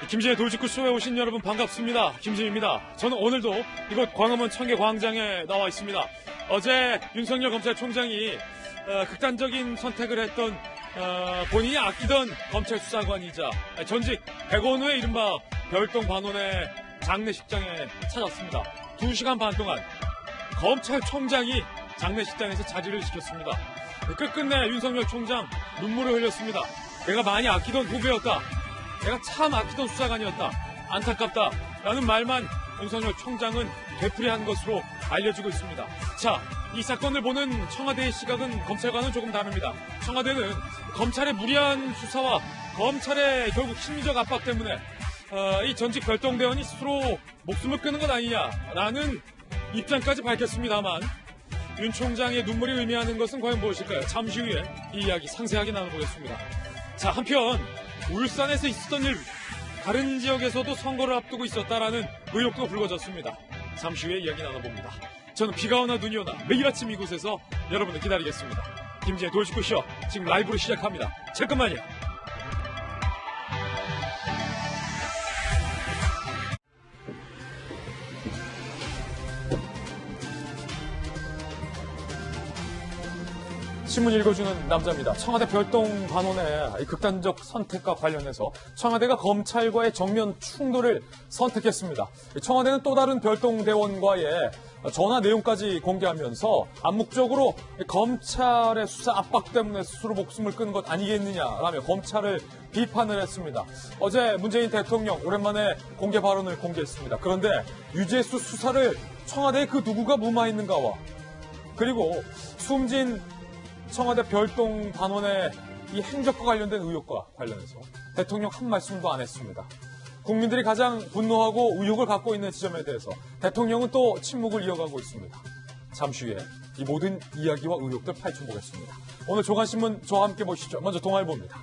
김진의 돌직구쇼에 오신 여러분 반갑습니다. 김진입니다. 저는 오늘도 이곳 광화문 청계광장에 나와 있습니다. 어제 윤석열 검찰총장이 극단적인 선택을 했던 본인이 아끼던 검찰 수사관이자 전직 백원우의 이른바 별동 반원의 장례식장에 찾았습니다. 2시간 반 동안 검찰총장이 장례식장에서 자리를 지켰습니다. 끝끝내 윤석열 총장 눈물을 흘렸습니다. 내가 많이 아끼던 후배였다. 내가 참 아끼던 수사관이었다. 안타깝다. 라는 말만 윤석열 총장은 되풀이한 것으로 알려지고 있습니다. 자, 이 사건을 보는 청와대의 시각은 검찰과는 조금 다릅니다. 청와대는 검찰의 무리한 수사와 검찰의 결국 심리적 압박 때문에 이 전직 별동대원이 스스로 목숨을 끊은 것 아니냐라는 입장까지 밝혔습니다만 윤 총장의 눈물이 의미하는 것은 과연 무엇일까요? 잠시 후에 이 이야기 상세하게 나눠보겠습니다. 자, 한편 울산에서 있었던 일, 다른 지역에서도 선거를 앞두고 있었다라는 의혹도 불거졌습니다. 잠시 후에 이야기 나눠봅니다. 저는 비가 오나 눈이 오나 매일 아침 이곳에서 여러분을 기다리겠습니다. 김진의 돌직구쇼 지금 라이브로 시작합니다. 잠깐만요. 신문 읽어주는 남자입니다. 청와대 별동 반원의 극단적 선택과 관련해서 청와대가 검찰과의 정면 충돌을 선택했습니다. 청와대는 또 다른 별동 대원과의 전화 내용까지 공개하면서 암묵적으로 검찰의 수사 압박 때문에 스스로 목숨을 끊은 것 아니겠느냐라며 검찰을 비판을 했습니다. 어제 문재인 대통령 오랜만에 공개 발언을 공개했습니다. 그런데 유재수 수사를 청와대의 그 누구가 무마했는가와 그리고 숨진 청와대 별동 반원의 이 행적과 관련된 의혹과 관련해서 대통령 한 말씀도 안 했습니다. 국민들이 가장 분노하고 의혹을 갖고 있는 지점에 대해서 대통령은 또 침묵을 이어가고 있습니다. 잠시 후에 이 모든 이야기와 의혹들 파헤쳐보겠습니다. 오늘 조간신문 저와 함께 보시죠. 먼저 동아일보입니다.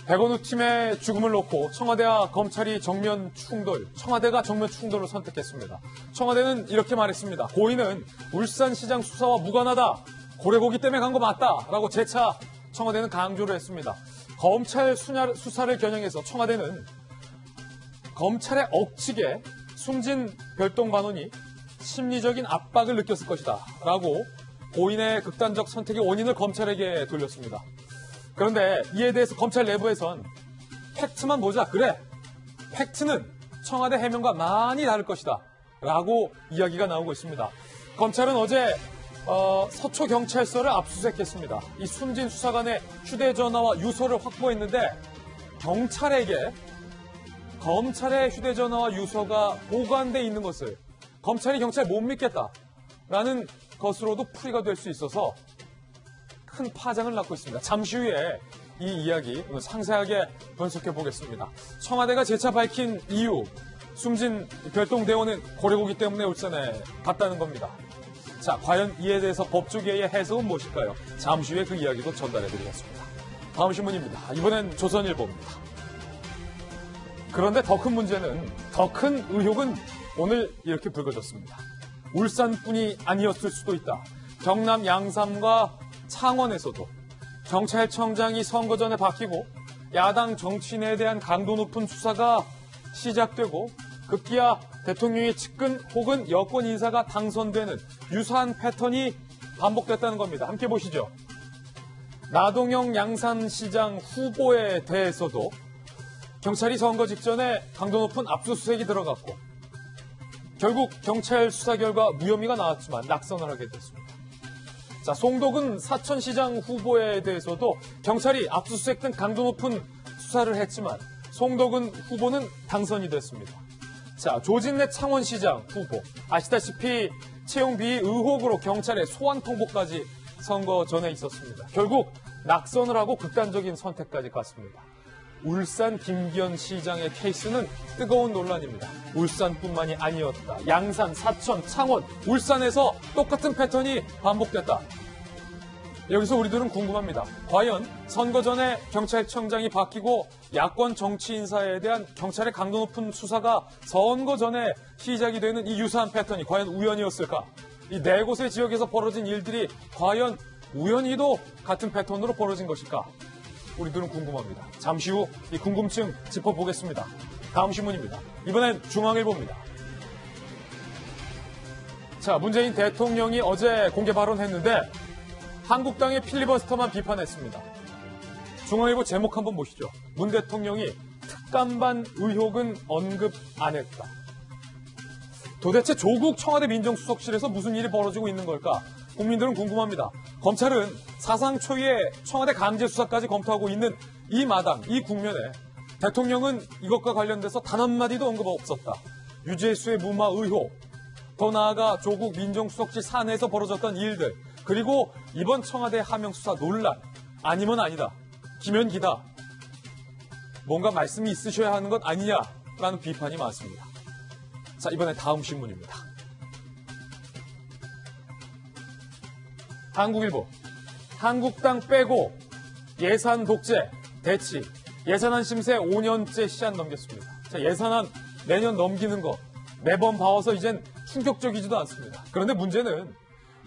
백원우 팀의 죽음을 놓고 청와대와 검찰이 정면 충돌, 청와대가 정면 충돌을 선택했습니다. 청와대는 이렇게 말했습니다. 고인은 울산시장 수사와 무관하다. 고래고기 때문에 간 거 맞다. 라고 재차 청와대는 강조를 했습니다. 검찰 수사를 겨냥해서 청와대는 검찰의 억측에 숨진 별동 반원이 심리적인 압박을 느꼈을 것이다. 라고 고인의 극단적 선택의 원인을 검찰에게 돌렸습니다. 그런데 이에 대해서 검찰 내부에선 팩트만 보자. 그래, 팩트는 청와대 해명과 많이 다를 것이다. 라고 이야기가 나오고 있습니다. 검찰은 어제 서초경찰서를 압수수색했습니다. 이 숨진 수사관의 휴대전화와 유서를 확보했는데 경찰에게 검찰의 휴대전화와 유서가 보관돼 있는 것을 검찰이 경찰 못 믿겠다라는 것으로도 풀이가 될 수 있어서 큰 파장을 낳고 있습니다. 잠시 후에 이 이야기 오늘 상세하게 분석해 보겠습니다. 청와대가 재차 밝힌 이유, 숨진 별동대원은 고래고기 때문에 울산에 갔다는 겁니다. 자, 과연 이에 대해서 법조계의 해석은 무엇일까요? 잠시 후에 그 이야기도 전달해 드리겠습니다. 다음 신문입니다. 이번엔 조선일보입니다. 그런데 더 큰 문제는, 더 큰 의혹은 오늘 이렇게 불거졌습니다. 울산뿐이 아니었을 수도 있다. 경남 양산과 창원에서도 경찰청장이 선거 전에 바뀌고 야당 정치인에 대한 강도 높은 수사가 시작되고 급기야 대통령의 측근 혹은 여권 인사가 당선되는 유사한 패턴이 반복됐다는 겁니다. 함께 보시죠. 나동영 양산시장 후보에 대해서도 경찰이 선거 직전에 강도 높은 압수수색이 들어갔고 결국 경찰 수사 결과 무혐의가 나왔지만 낙선을 하게 됐습니다. 자, 송도군 사천시장 후보에 대해서도 경찰이 압수수색 등 강도 높은 수사를 했지만 송도군 후보는 당선이 됐습니다. 자, 조진래 창원시장 후보. 아시다시피 채용 비위 의혹으로 경찰에 소환 통보까지 선거 전에 있었습니다. 결국 낙선을 하고 극단적인 선택까지 갔습니다. 울산 김기현 시장의 케이스는 뜨거운 논란입니다. 울산뿐만이 아니었다. 양산, 사천, 창원, 울산에서 똑같은 패턴이 반복됐다. 여기서 우리들은 궁금합니다. 과연 선거 전에 경찰청장이 바뀌고 야권 정치 인사에 대한 경찰의 강도 높은 수사가 선거 전에 시작이 되는 이 유사한 패턴이 과연 우연이었을까? 이 네 곳의 지역에서 벌어진 일들이 과연 우연히도 같은 패턴으로 벌어진 것일까? 우리들은 궁금합니다. 잠시 후 이 궁금증 짚어보겠습니다. 다음 신문입니다. 이번엔 중앙일보입니다. 자, 문재인 대통령이 어제 공개 발언했는데 한국당의 필리버스터만 비판했습니다. 중앙일보 제목 한번 보시죠. 문 대통령이 특감반 의혹은 언급 안 했다. 도대체 조국 청와대 민정수석실에서 무슨 일이 벌어지고 있는 걸까? 국민들은 궁금합니다. 검찰은 사상 초유의 청와대 강제수사까지 검토하고 있는 이 마당, 이 국면에 대통령은 이것과 관련돼서 단 한마디도 언급 없었다. 유재수의 무마 의혹, 더 나아가 조국 민정수석실 사내에서 벌어졌던 일들, 그리고 이번 청와대 하명수사 논란, 아니면 아니다, 기면 기다, 뭔가 말씀이 있으셔야 하는 것 아니냐라는 비판이 많습니다. 자, 이번에 다음 신문입니다. 한국일보, 한국당 빼고 예산 독재, 대치, 예산안 심세 5년째 시한 넘겼습니다. 자, 예산안 내년 넘기는 거 매번 봐와서 이젠 충격적이지도 않습니다. 그런데 문제는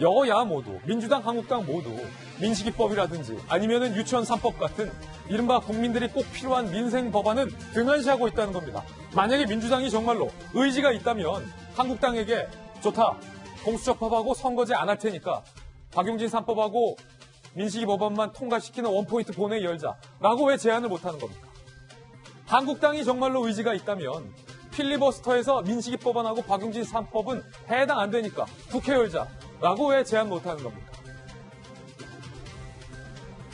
여야 모두, 민주당, 한국당 모두 민식이법이라든지 아니면은 유치원 3법 같은 이른바 국민들이 꼭 필요한 민생 법안은 등한시하고 있다는 겁니다. 만약에 민주당이 정말로 의지가 있다면 한국당에게 좋다, 공수처법하고 선거제 안 할 테니까 박용진 3법하고 민식이 법안만 통과시키는 원포인트 본회의 열자라고 왜 제안을 못하는 겁니까? 한국당이 정말로 의지가 있다면 필리버스터에서 민식이 법안하고 박용진 3법은 해당 안 되니까 국회 열자라고 왜 제안 못하는 겁니까?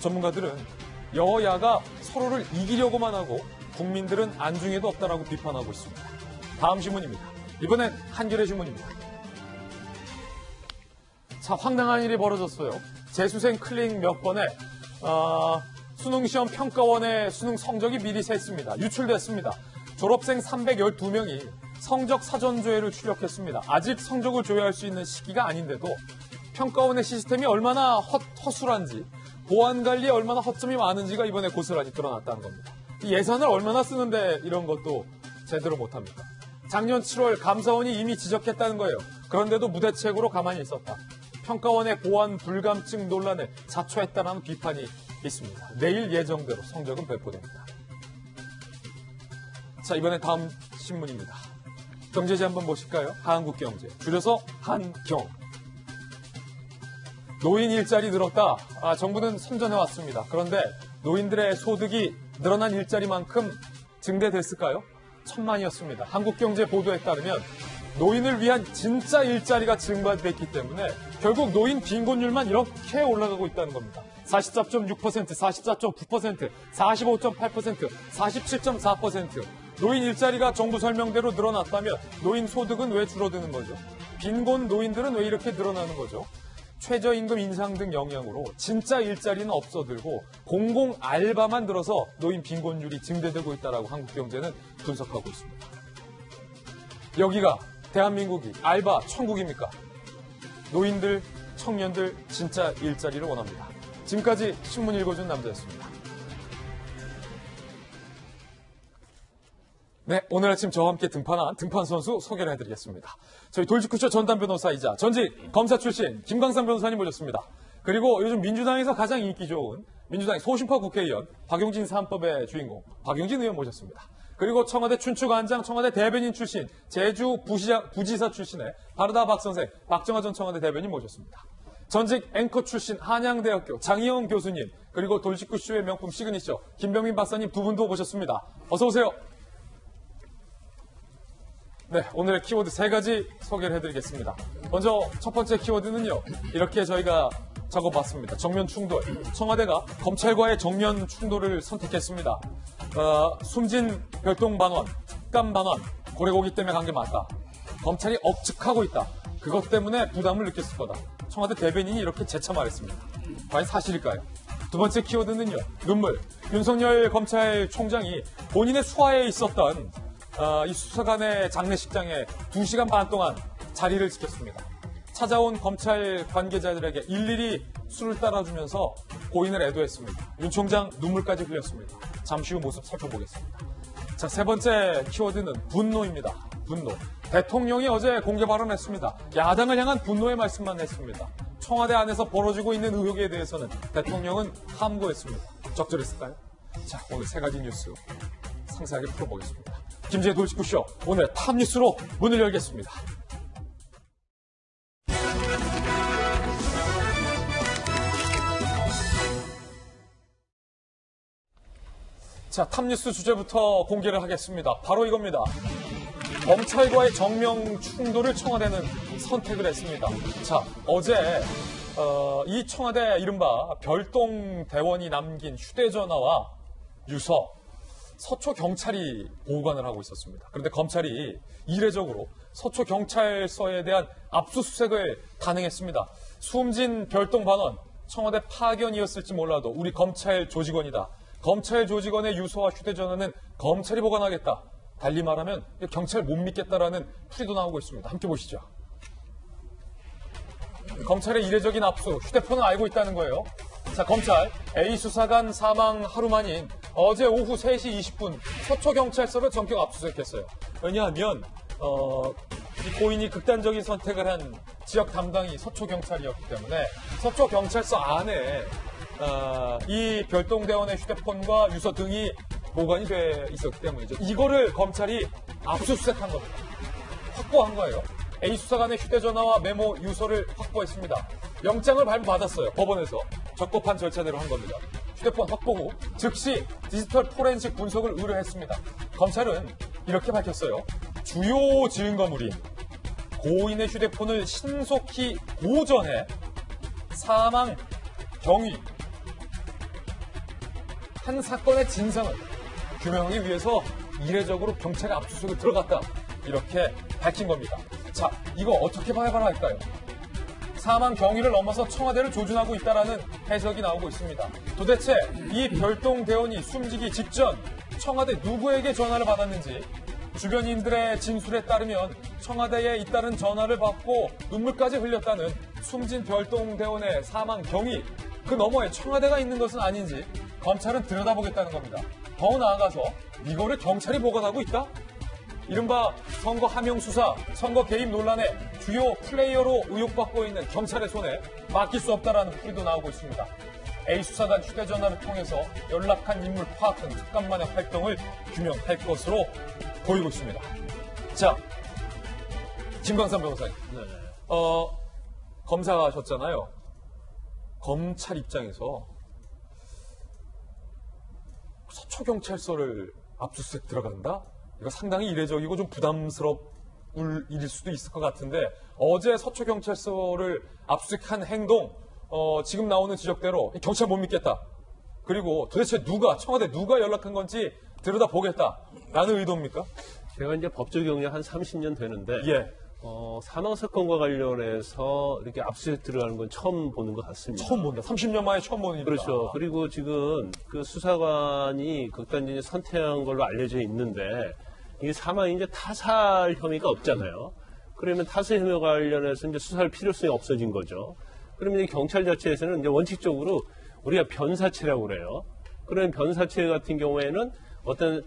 전문가들은 여야가 서로를 이기려고만 하고 국민들은 안중에도 없다라고 비판하고 있습니다. 다음 신문입니다. 이번엔 한겨레 신문입니다. 자, 황당한 일이 벌어졌어요. 재수생 클릭 몇 번에 수능시험 평가원의 수능 성적이 미리 샜습니다. 유출됐습니다. 졸업생 312명이 성적 사전조회를 출력했습니다. 아직 성적을 조회할 수 있는 시기가 아닌데도 평가원의 시스템이 얼마나 허술한지, 보안관리에 얼마나 허점이 많은지가 이번에 고스란히 드러났다는 겁니다. 예산을 얼마나 쓰는데 이런 것도 제대로 못합니까? 작년 7월 감사원이 이미 지적했다는 거예요. 그런데도 무대책으로 가만히 있었다. 평가원의 보안 불감증 논란을 자초했다는 비판이 있습니다. 내일 예정대로 성적은 배포됩니다. 자, 이번엔 다음 신문입니다. 경제지 한번 보실까요? 한국경제, 줄여서 한경. 노인 일자리 늘었다. 정부는 선전해왔습니다. 그런데 노인들의 소득이 늘어난 일자리만큼 증대됐을까요? 천만이었습니다. 한국경제 보도에 따르면 노인을 위한 진짜 일자리가 증가됐기 때문에 결국 노인 빈곤율만 이렇게 올라가고 있다는 겁니다. 44.6%, 44.9%, 45.8%, 47.4%. 노인 일자리가 정부 설명대로 늘어났다면 노인 소득은 왜 줄어드는 거죠? 빈곤 노인들은 왜 이렇게 늘어나는 거죠? 최저임금 인상 등 영향으로 진짜 일자리는 없어들고 공공 알바만 늘어서 노인 빈곤율이 증대되고 있다라고 한국경제는 분석하고 있습니다. 여기가 대한민국이 알바 천국입니까? 노인들, 청년들 진짜 일자리를 원합니다. 지금까지 신문 읽어준 남자였습니다. 네, 오늘 아침 저와 함께 등판한 등판 선수 소개를 해드리겠습니다. 저희 돌직구쇼 전담 변호사이자 전직 검사 출신 김광삼 변호사님 모셨습니다. 그리고 요즘 민주당에서 가장 인기 좋은 민주당의 소심파 국회의원 박용진 3법의 주인공 박용진 의원 모셨습니다. 그리고 청와대 춘추관장, 청와대 대변인 출신, 제주 부지사 출신의 바르다 박 선생, 박정하 전 청와대 대변인 모셨습니다. 전직 앵커 출신 한양대학교 장희영 교수님, 그리고 돌직구쇼의 명품 시그니처 김병민 박사님 두 분도 모셨습니다. 어서 오세요. 네, 오늘의 키워드 3가지 소개를 해드리겠습니다. 먼저 첫 번째 키워드는요, 이렇게 저희가 적어봤습니다. 정면 충돌. 청와대가 검찰과의 정면 충돌을 선택했습니다. 숨진 별동 반원, 특감 반원, 고래고기 때문에 간 게 맞다. 검찰이 억측하고 있다. 그것 때문에 부담을 느꼈을 거다. 청와대 대변인이 이렇게 재차 말했습니다. 과연 사실일까요? 두 번째 키워드는요, 눈물. 윤석열 검찰총장이 본인의 수하에 있었던 이 수사관의 장례식장에 2시간 반 동안 자리를 지켰습니다. 찾아온 검찰 관계자들에게 일일이 술을 따라주면서 고인을 애도했습니다. 윤 총장 눈물까지 흘렸습니다. 잠시 후 모습 살펴보겠습니다. 자, 세 번째 키워드는 분노입니다. 분노. 대통령이 어제 공개 발언했습니다. 야당을 향한 분노의 말씀만 했습니다. 청와대 안에서 벌어지고 있는 의혹에 대해서는 대통령은 함구했습니다. 적절했을까요? 자, 오늘 세 가지 뉴스 상세하게 풀어보겠습니다. 김재의 돌직구쇼, 오늘 탑뉴스로 문을 열겠습니다. 자, 탑뉴스 주제부터 공개를 하겠습니다. 바로 이겁니다. 검찰과의 정명 충돌을 청와대는 선택을 했습니다. 자, 어제 이 청와대 이른바 별동대원이 남긴 휴대전화와 유서, 서초경찰이 보관을 하고 있었습니다. 그런데 검찰이 이례적으로 서초경찰서에 대한 압수수색을 단행했습니다. 숨진 별동반원, 청와대 파견이었을지 몰라도 우리 검찰 조직원이다. 검찰 조직원의 유서와 휴대전화는 검찰이 보관하겠다. 달리 말하면 경찰 못 믿겠다라는 풀이도 나오고 있습니다. 함께 보시죠. 검찰의 이례적인 압수, 휴대폰을 알고 있다는 거예요. 자, 검찰 A 수사관 사망 하루 만인 어제 오후 3시 20분 서초경찰서를 전격 압수수색했어요. 왜냐하면 이 고인이 극단적인 선택을 한 지역 담당이 서초경찰이었기 때문에 서초경찰서 안에 이 별동대원의 휴대폰과 유서 등이 보관이 돼 있었기 때문이죠. 이거를 검찰이 압수수색한 겁니다. 확보한 거예요. A 수사관의 휴대전화와 메모 유서를 확보했습니다. 영장을 발부받았어요. 법원에서 적법한 절차대로 한 겁니다. 휴대폰 확보 후 즉시 디지털 포렌식 분석을 의뢰했습니다. 검찰은 이렇게 밝혔어요. 주요 증거물인 고인의 휴대폰을 신속히 보존해 사망 경위 한 사건의 진상을 규명하기 위해서 이례적으로 경찰에 압수수색을 들어갔다. 이렇게 밝힌 겁니다. 자, 이거 어떻게 봐야 할까요? 사망 경위를 넘어서 청와대를 조준하고 있다는 해석이 나오고 있습니다. 도대체 이 별동대원이 숨지기 직전 청와대 누구에게 전화를 받았는지, 주변인들의 진술에 따르면 청와대에 잇따른 전화를 받고 눈물까지 흘렸다는 숨진 별동대원의 사망 경위, 그 너머에 청와대가 있는 것은 아닌지 검찰은 들여다보겠다는 겁니다. 더 나아가서 이거를 경찰이 보관하고 있다? 이른바 선거 함용 수사, 선거 개입 논란의 주요 플레이어로 의혹받고 있는 경찰의 손에 맡길 수 없다라는 풀이도 나오고 있습니다. A 수사관 휴대전화를 통해서 연락한 인물 파악 등 특감만의 활동을 규명할 것으로 보이고 있습니다. 자, 김광삼 변호사님. 네. 검사하셨잖아요. 검찰 입장에서 서초경찰서를 압수수색 들어간다? 이거 상당히 이례적이고 좀 부담스러울 일일 수도 있을 것 같은데, 어제 서초경찰서를 압수수색한 행동, 지금 나오는 지적대로 경찰 못 믿겠다. 그리고 도대체 청와대 누가 연락한 건지 들여다보겠다라는 의도입니까? 제가 이제 법조 경력 한 30년 되는데, 예. 사망 사건과 관련해서 이렇게 압수수색 들어가는 건 처음 보는 것 같습니다. 처음 본다. 30년 만에 처음 보는 일이다. 그렇죠. 그리고 지금 그 수사관이 극단적인 선택한 걸로 알려져 있는데, 이 사망이 이제 타살 혐의가 없잖아요. 그러면 타살 혐의와 관련해서 이제 수사할 필요성이 없어진 거죠. 그러면 경찰 자체에서는 이제 원칙적으로 우리가 변사체라고 그래요. 그러면 변사체 같은 경우에는 어떤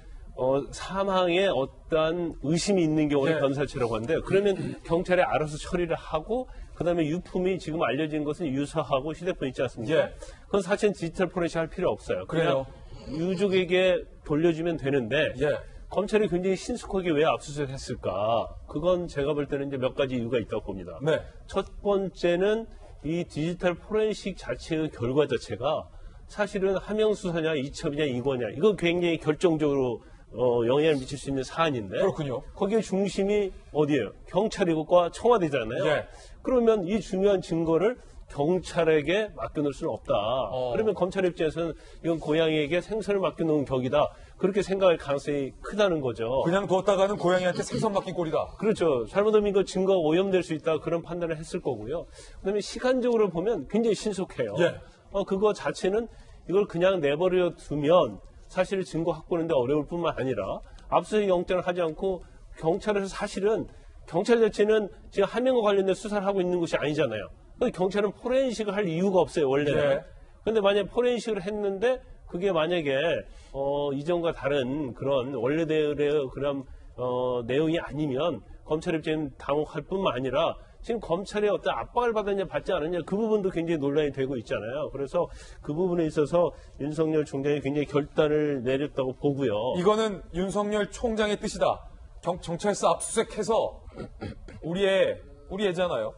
사망에 어떠한 의심이 있는 경우에 네. 변사체라고 하는데, 그러면 경찰에 알아서 처리를 하고, 그 다음에 유품이 지금 알려진 것은 유서하고 휴대폰 있지 않습니까? 예. 그건 사실은 디지털 포렌식 할 필요 없어요. 그래요. 그냥 유족에게 돌려주면 되는데, 예. 검찰이 굉장히 신속하게 왜 압수수색 했을까? 그건 제가 볼 때는 이제 몇 가지 이유가 있다고 봅니다. 네. 첫 번째는 이 디지털 포렌식 자체의 결과 자체가 사실은 함영수사냐, 이첩이냐, 이거냐, 이거 굉장히 결정적으로 영향을 미칠 수 있는 사안인데, 그렇군요. 거기에 중심이 어디예요? 경찰이고과 청와대잖아요. 예. 그러면 이 중요한 증거를 경찰에게 맡겨놓을 수는 없다. 그러면 검찰 입장에서는 이건 고양이에게 생선을 맡겨놓은 격이다. 그렇게 생각할 가능성이 크다는 거죠. 그냥 뒀다가는 고양이한테 생선 맡긴 꼴이다. 그렇죠. 잘못하면 이거 증거가 오염될 수 있다. 그런 판단을 했을 거고요. 그다음에 시간적으로 보면 굉장히 신속해요. 예. 그거 자체는 이걸 그냥 내버려 두면 사실 증거 확보하는데 어려울 뿐만 아니라 압수수색 영장을 하지 않고 경찰에서 사실은 경찰 자체는 지금 함명과 관련된 수사를 하고 있는 것이 아니잖아요. 경찰은 포렌식을 할 이유가 없어요, 원래는. 예. 근데 만약에 포렌식을 했는데 그게 만약에 이전과 다른 그런 원래대로의 그런 내용이 아니면 검찰 입장은 당혹할 뿐만 아니라 지금 검찰의 어떤 압박을 받았냐 받지 않았냐 그 부분도 굉장히 논란이 되고 있잖아요. 그래서 그 부분에 있어서 윤석열 총장이 굉장히 결단을 내렸다고 보고요. 이거는 윤석열 총장의 뜻이다. 경찰서 압수수색해서 우리 애잖아요.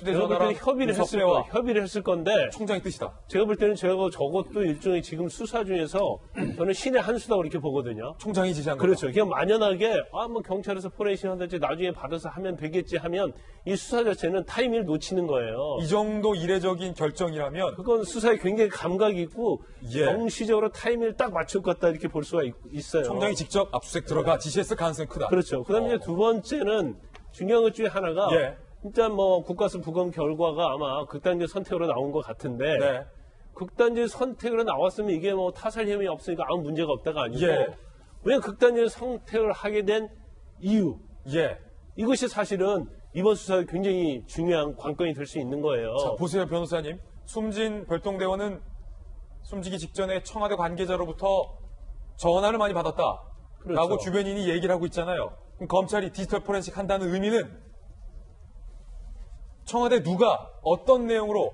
제가 볼 때는 휴대전화랑 협의를 했을 건데 총장의 뜻이다. 제가 볼 때는 저것도 일종의 지금 수사 중에서 저는 신의 한 수다고 이렇게 보거든요. 총장이 지시한 거죠. 그렇죠. 그냥 만연하게 뭐 경찰에서 포렌식 한다지 나중에 받아서 하면 되겠지 하면 이 수사 자체는 타이밍을 놓치는 거예요. 이 정도 이례적인 결정이라면 그건 수사에 굉장히 감각이 있고 예. 정시적으로 타이밍을 딱 맞출 것 같다 이렇게 볼 수가 있어요. 총장이 직접 압수수색 들어가 지시했을 가능성이 크다. 그렇죠. 그다음에 이제 두 번째는 중요한 것 중에 하나가 예. 일단 뭐 국가수 부검 결과가 아마 극단적 선택으로 나온 것 같은데 네. 극단적 선택으로 나왔으면 이게 뭐 타살 혐의 없으니까 아무 문제가 없다가 아니고 예. 왜 극단적 선택을 하게 된 이유 예. 이것이 사실은 이번 수사에 굉장히 중요한 관건이 될 수 있는 거예요. 자, 보세요, 변호사님. 숨진 별동대원은 숨지기 직전에 청와대 관계자로부터 전화를 많이 받았다. 그렇죠. 라고 주변인이 얘기를 하고 있잖아요. 그럼 검찰이 디지털 포렌식 한다는 의미는 청와대 누가 어떤 내용으로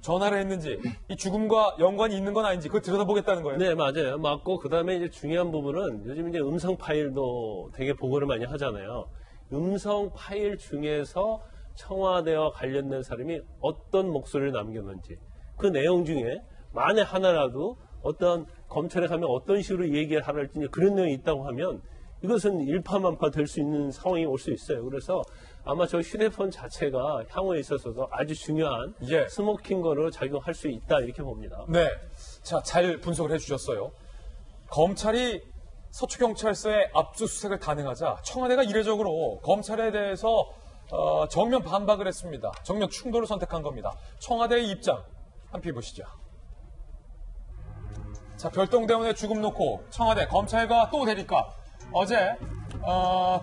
전화를 했는지 이 죽음과 연관이 있는 건 아닌지 그걸 들여다보겠다는 거예요. 네, 맞아요. 맞고 그다음에 이제 중요한 부분은 요즘 이제 음성 파일도 되게 보고를 많이 하잖아요. 음성 파일 중에서 청와대와 관련된 사람이 어떤 목소리를 남겼는지 그 내용 중에 만에 하나라도 어떤 검찰에 가면 어떤 식으로 얘기를 할지 그런 내용이 있다고 하면 이것은 일파만파 될 수 있는 상황이 올 수 있어요. 그래서 아마 저 휴대폰 자체가 향후에 있어서도 아주 중요한 예. 스모킹거로 작용할 수 있다 이렇게 봅니다. 네. 자, 잘 분석을 해주셨어요. 검찰이 서초경찰서에 압수수색을 단행하자 청와대가 이례적으로 검찰에 대해서 정면 반박을 했습니다. 정면 충돌을 선택한 겁니다. 청와대의 입장 함께 보시죠. 자, 별동대원의 죽음 놓고 청와대 검찰과 또 대립가. 어제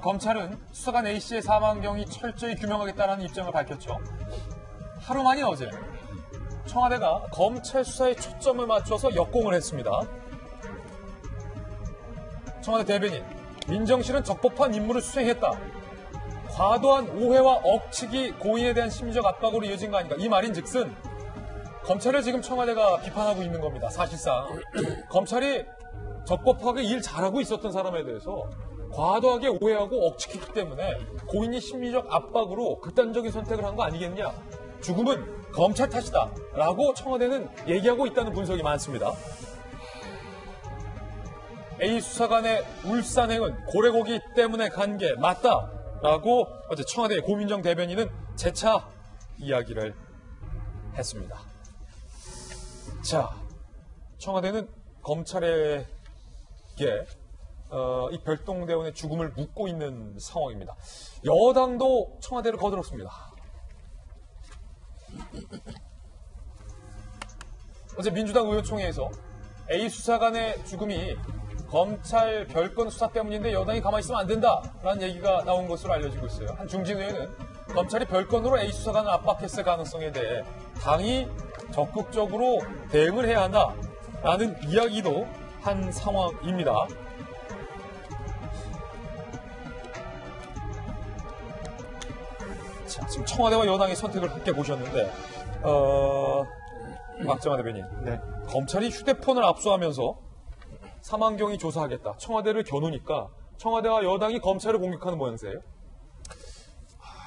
검찰은 수사관 A씨의 사망 경위 철저히 규명하겠다는 입장을 밝혔죠. 하루 만인 어제 청와대가 검찰 수사에 초점을 맞춰서 역공을 했습니다. 청와대 대변인 민정실은 적법한 임무를 수행했다. 과도한 오해와 억측이 고인에 대한 심리적 압박으로 이어진 거 아닌가. 이 말인즉슨 검찰을 지금 청와대가 비판하고 있는 겁니다. 사실상 검찰이 적법하게 일 잘하고 있었던 사람에 대해서 과도하게 오해하고 억측했기 때문에 고인이 심리적 압박으로 극단적인 선택을 한 거 아니겠냐. 죽음은 검찰 탓이다 라고 청와대는 얘기하고 있다는 분석이 많습니다. A 수사관의 울산행은 고래고기 때문에 간 게 맞다 라고 어제 청와대의 고민정 대변인은 재차 이야기를 했습니다. 자, 청와대는 검찰에게 이 별동대원의 죽음을 묻고 있는 상황입니다. 여당도 청와대를 거들었습니다. 어제 민주당 의원총회에서 A 수사관의 죽음이 검찰 별건 수사 때문인데 여당이 가만히 있으면 안 된다라는 얘기가 나온 것으로 알려지고 있어요. 한 중진 의원은 검찰이 별건으로 A 수사관을 압박했을 가능성에 대해 당이 적극적으로 대응을 해야 한다라는 이야기도 한 상황입니다. 자, 지금 청와대와 여당의 선택을 함께 보셨는데 박정화 대변인, 네. 검찰이 휴대폰을 압수하면서 사망경위 조사하겠다. 청와대를 겨누니까 청와대와 여당이 검찰을 공격하는 모양새예요.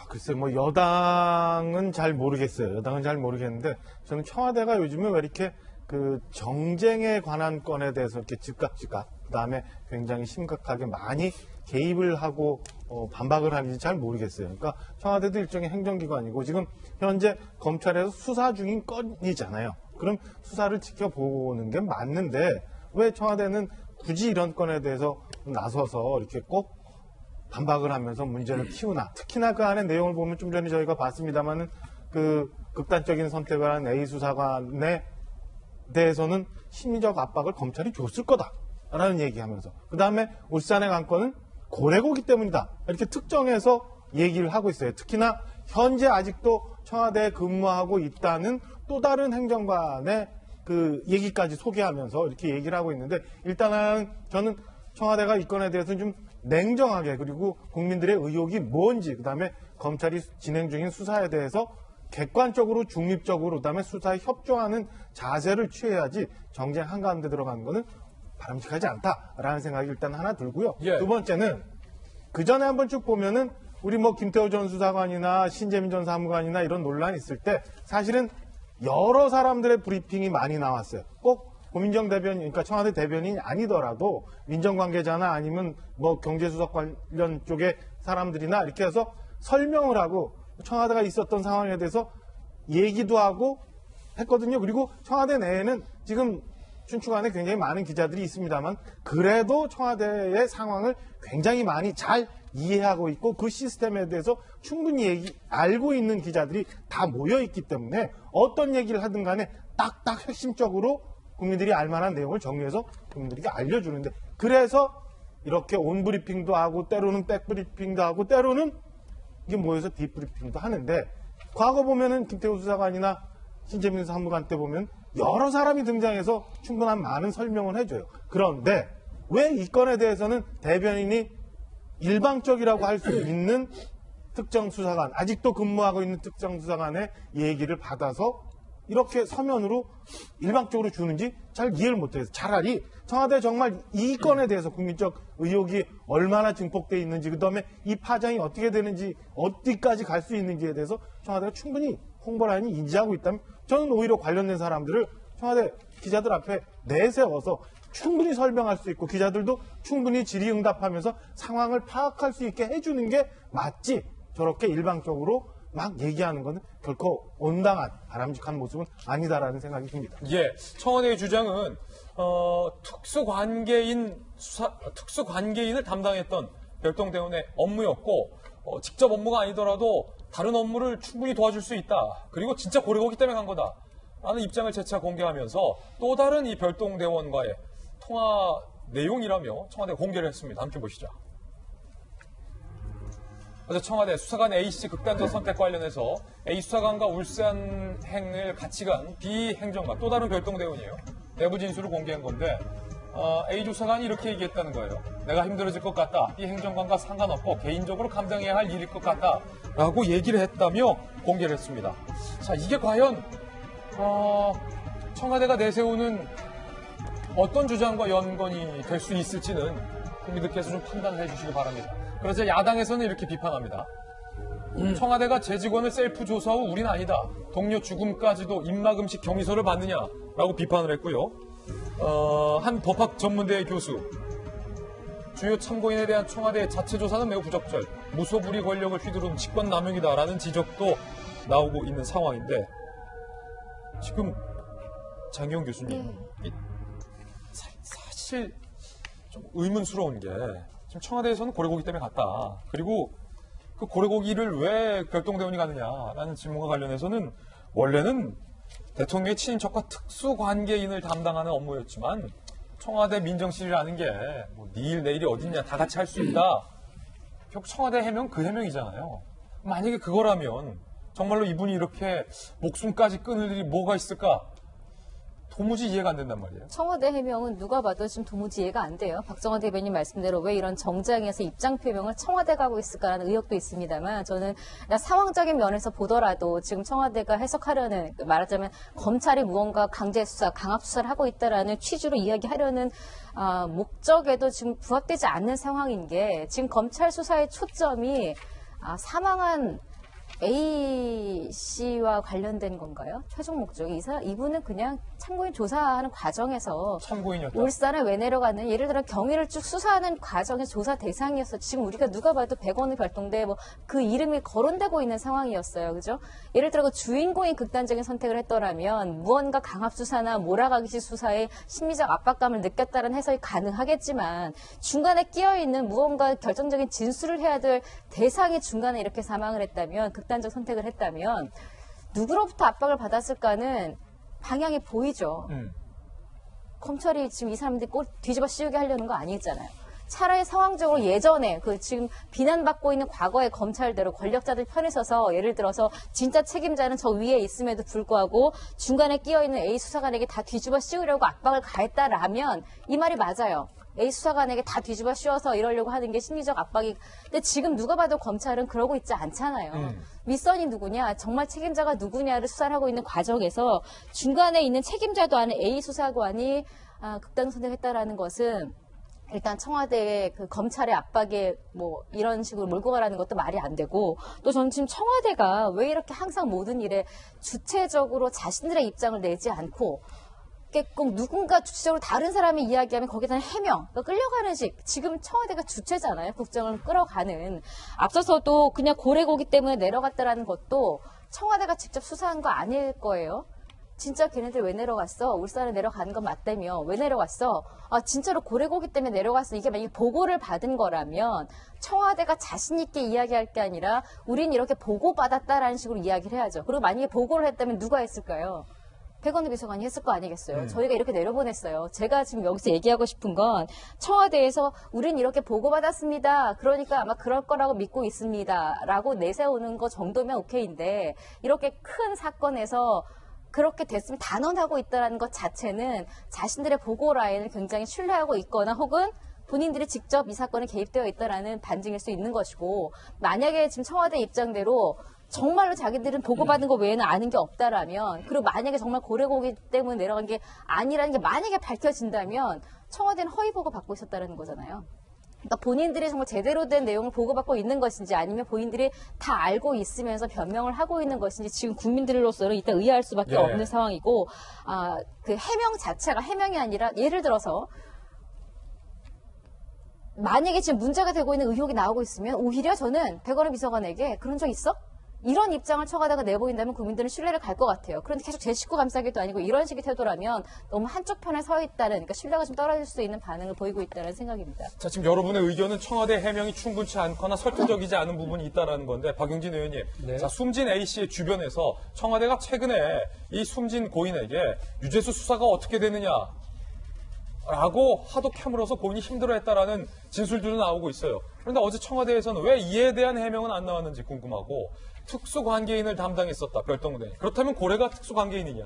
글쎄, 여당은 잘 모르겠어요. 여당은 잘 모르겠는데, 저는 청와대가 요즘에 왜 이렇게 그 정쟁에 관한 건에 대해서 이렇게 즉각, 그 다음에 굉장히 심각하게 많이 개입을 하고 반박을 하는지 잘 모르겠어요. 그러니까 청와대도 일종의 행정기관이고, 지금 현재 검찰에서 수사 중인 건이잖아요. 그럼 수사를 지켜보는 게 맞는데, 왜 청와대는 굳이 이런 건에 대해서 나서서 이렇게 꼭 반박을 하면서 문제를 키우나. 특히나 그 안에 내용을 보면 좀 전에 저희가 봤습니다만은 그 극단적인 선택을 한 A 수사관에 대해서는 심리적 압박을 검찰이 줬을 거다라는 얘기하면서, 그 다음에 울산의 관건은 고래고기 때문이다 이렇게 특정해서 얘기를 하고 있어요. 특히나 현재 아직도 청와대에 근무하고 있다는 또 다른 행정관의 그 얘기까지 소개하면서 이렇게 얘기를 하고 있는데, 일단은 저는 청와대가 이 건에 대해서는 좀 냉정하게, 그리고 국민들의 의혹이 뭔지, 그 다음에 검찰이 진행 중인 수사에 대해서 객관적으로 중립적으로 그다음에 수사에 협조하는 자세를 취해야지 정쟁 한가운데 들어가는 거는 바람직하지 않다라는 생각이 일단 하나 들고요. 예. 두 번째는 그 전에 한번 쭉 보면은 우리 뭐 김태호 전 수사관이나 신재민 전 사무관이나 이런 논란이 있을 때 사실은 여러 사람들의 브리핑이 많이 나왔어요. 꼭 고민정 대변인, 그러니까 청와대 대변인이 아니더라도 민정관계자나 아니면 뭐 경제수석 관련 쪽의 사람들이나 이렇게 해서 설명을 하고 청와대가 있었던 상황에 대해서 얘기도 하고 했거든요. 그리고 청와대 내에는 지금 춘추관에 굉장히 많은 기자들이 있습니다만 그래도 청와대의 상황을 굉장히 많이 잘 이해하고 있고 그 시스템에 대해서 충분히 알고 있는 기자들이 다 모여 있기 때문에 어떤 얘기를 하든 간에 딱딱 핵심적으로 국민들이 알만한 내용을 정리해서 국민들에게 알려주는데 그래서 이렇게 온브리핑도 하고 때로는 백브리핑도 하고 때로는 이게 모여서 딥브리핑도 하는데 과거 보면은 김태우 수사관이나 신재민 사무관 때 보면 여러 사람이 등장해서 충분한 많은 설명을 해줘요. 그런데 왜 이 건에 대해서는 대변인이 일방적이라고 할 수 있는 특정 수사관, 아직도 근무하고 있는 특정 수사관의 얘기를 받아서 이렇게 서면으로 일방적으로 주는지 잘 이해를 못해서 차라리 청와대 정말 이 건에 대해서 국민적 의혹이 얼마나 증폭되어 있는지 그다음에 이 파장이 어떻게 되는지 어디까지 갈 수 있는지에 대해서 청와대가 충분히 홍보라인이 인지하고 있다면 저는 오히려 관련된 사람들을 청와대 기자들 앞에 내세워서 충분히 설명할 수 있고 기자들도 충분히 질의응답하면서 상황을 파악할 수 있게 해주는 게 맞지 저렇게 일방적으로 막 얘기하는 것은 결코 온당한 바람직한 모습은 아니다라는 생각이 듭니다. 예, 청와대의 주장은 특수관계인을 담당했던 별동대원의 업무였고 직접 업무가 아니더라도 다른 업무를 충분히 도와줄 수 있다. 그리고 진짜 고래고기 때문에 간 거다. 라는 입장을 재차 공개하면서 또 다른 이 별동대원과의 통화 내용이라며 청와대가 공개를 했습니다. 함께 보시죠. 어제 청와대 수사관 A씨 극단적 선택 관련해서 A 수사관과 울산행을 같이 간 B 행정관 또 다른 별동대원이에요. 내부 진술을 공개한 건데 A 조사관이 이렇게 얘기했다는 거예요. 내가 힘들어질 것 같다. B 행정관과 상관없고 개인적으로 감당해야 할 일일 것 같다. 라고 얘기를 했다며 공개를 했습니다. 자, 이게 과연 청와대가 내세우는 어떤 주장과 연관이 될 수 있을지는 국민들께서 좀 판단해 주시기 바랍니다. 그래서 야당에서는 이렇게 비판합니다. 청와대가 제 직원을 셀프 조사 후 우린 아니다. 동료 죽음까지도 입막음식 경위서를 받느냐라고 비판을 했고요. 한 법학 전문대의 교수 주요 참고인에 대한 청와대의 자체 조사는 매우 부적절, 무소불위 권력을 휘두른 직권남용이다라는 지적도 나오고 있는 상황인데 지금 장기영 교수님 사실 좀 의문스러운 게 지금 청와대에서는 고래고기 때문에 갔다. 그리고 그 고래고기를 왜 별동대원이 가느냐라는 질문과 관련해서는 원래는 대통령의 친인척과 특수관계인을 담당하는 업무였지만 청와대 민정실이라는 게 뭐 내일 내일이 어딨냐 다 같이 할 수 있다. 결국 청와대 해명 그 해명이잖아요. 만약에 그거라면 정말로 이분이 이렇게 목숨까지 끊을 일이 뭐가 있을까? 도무지 이해가 안 된단 말이에요. 청와대 해명은 누가 봐도 지금 도무지 이해가 안 돼요. 박정원 대변인 말씀대로 왜 이런 정장에서 입장 표명을 청와대가 하고 있을까라는 의혹도 있습니다만 저는 상황적인 면에서 보더라도 지금 청와대가 해석하려는 말하자면 검찰이 무언가 강제 수사, 강압 수사를 하고 있다라는 취지로 이야기하려는 목적에도 지금 부합되지 않는 상황인 게 지금 검찰 수사의 초점이 사망한 A 씨와 관련된 건가요? 최종 목적이 이분은 그냥 참고인 조사하는 과정에서 참고인이었다. 울산에 왜 내려갔는 예를 들어 경위를 쭉 수사하는 과정의 조사 대상이었어. 지금 우리가 누가 봐도 100원의 별동대 그 이름이 거론되고 있는 상황이었어요. 그죠? 예를 들어 그 주인공이 극단적인 선택을 했더라면 무언가 강압 수사나 몰아가기식 수사에 심리적 압박감을 느꼈다는 해석이 가능하겠지만 중간에 끼어 있는 무언가 결정적인 진술을 해야 될 대상이 중간에 이렇게 사망을 했다면 극단적 선택을 했다면 누구로부터 압박을 받았을까는 방향이 보이죠. 검찰이 지금 이 사람들이 꼭 뒤집어 씌우게 하려는 거 아니잖아요. 차라리 상황적으로 예전에 그 지금 비난받고 있는 과거의 검찰대로 권력자들 편에 서서 예를 들어서 진짜 책임자는 저 위에 있음에도 불구하고 중간에 끼어있는 A 수사관에게 다 뒤집어 씌우려고 압박을 가했다라면 이 말이 맞아요. A 수사관에게 다 뒤집어 씌워서 이러려고 하는 게 심리적 압박이. 근데 지금 누가 봐도 검찰은 그러고 있지 않잖아요. 윗선이 누구냐, 정말 책임자가 누구냐를 수사를 하고 있는 과정에서 중간에 있는 책임자도 아닌 A 수사관이 극단 선택했다라는 것은 일단 청와대의 그 검찰의 압박에 뭐 이런 식으로 몰고 가라는 것도 말이 안 되고, 또 저는 지금 청와대가 왜 이렇게 항상 모든 일에 주체적으로 자신들의 입장을 내지 않고 꼭 누군가 주체적으로 다른 사람이 이야기하면 거기에 해명, 그러니까 끌려가는 식. 지금 청와대가 주체잖아요. 국정을 끌어가는. 앞서서도 그냥 고래고기 때문에 내려갔다라는 것도 청와대가 직접 수사한 거 아닐 거예요. 진짜 걔네들 왜 내려갔어? 울산에 내려가는 건 맞다며. 왜 내려갔어? 진짜로 고래고기 때문에 내려갔어. 이게 만약에 보고를 받은 거라면 청와대가 자신 있게 이야기할 게 아니라 우린 이렇게 보고받았다라는 식으로 이야기를 해야죠. 그리고 만약에 보고를 했다면 누가 했을까요? 백원우 비서관이 했을 거 아니겠어요. 저희가 이렇게 내려보냈어요. 제가 지금 여기서 얘기하고 싶은 건 청와대에서 우린 이렇게 보고받았습니다. 그러니까 아마 그럴 거라고 믿고 있습니다. 라고 내세우는 거 정도면 오케이인데 이렇게 큰 사건에서 그렇게 됐으면 단언하고 있다는 것 자체는 자신들의 보고 라인을 굉장히 신뢰하고 있거나 혹은 본인들이 직접 이 사건에 개입되어 있다라는 반증일 수 있는 것이고, 만약에 지금 청와대 입장대로 정말로 자기들은 보고받은 거 외에는 아는 게 없다라면, 그리고 만약에 정말 고래고기 때문에 내려간 게 아니라는 게 만약에 밝혀진다면 청와대는 허위 보고 받고 있었다는 거잖아요. 그러니까 본인들이 정말 제대로 된 내용을 보고받고 있는 것인지 아니면 본인들이 다 알고 있으면서 변명을 하고 있는 것인지 지금 국민들로서는 일단 의아할 수밖에 없는 상황이고, 그 해명 자체가 해명이 아니라 예를 들어서 만약에 지금 문제가 되고 있는 의혹이 나오고 있으면 오히려 저는 백원우 비서관에게 그런 적 있어? 이런 입장을 청와대가 내보인다면 국민들은 신뢰를 갈 것 같아요. 그런데 계속 제 식구 감싸기도 아니고 이런 식의 태도라면 너무 한쪽 편에 서 있다는, 그러니까 신뢰가 좀 떨어질 수 있는 반응을 보이고 있다는 생각입니다. 자, 지금 여러분의 의견은 청와대 해명이 충분치 않거나 설득적이지 않은 부분이 있다라는 건데, 박용진 의원님, 네. 자, 숨진 A씨의 주변에서 청와대가 최근에 이 숨진 고인에게 유죄수 수사가 어떻게 되느냐 라고 하도 캐물어서 본인이 힘들어했다라는 진술들도 나오고 있어요. 그런데 어제 청와대에서는 왜 이에 대한 해명은 안 나왔는지 궁금하고, 특수관계인을 담당했었다, 별동대. 그렇다면 고래가 특수관계인이냐?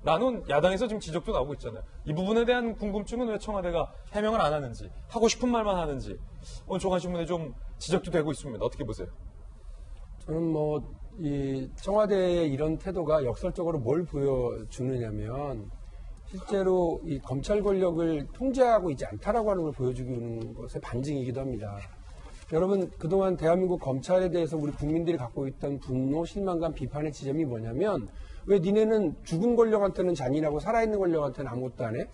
라는 야당에서 지금 지적도 나오고 있잖아요. 이 부분에 대한 궁금증은 왜 청와대가 해명을 안 하는지, 하고 싶은 말만 하는지, 오늘 조간신문에 좀 지적도 되고 있습니다. 어떻게 보세요? 저는 이 청와대의 이런 태도가 역설적으로 뭘 보여주느냐면, 실제로 이 검찰 권력을 통제하고 있지 않다라고 하는 걸 보여주는 것의 반증이기도 합니다. 여러분, 그동안 대한민국 검찰에 대해서 우리 국민들이 갖고 있던 분노, 실망감, 비판의 지점이 뭐냐면, 왜 니네는 죽은 권력한테는 잔인하고 살아있는 권력한테는 아무것도 안 해?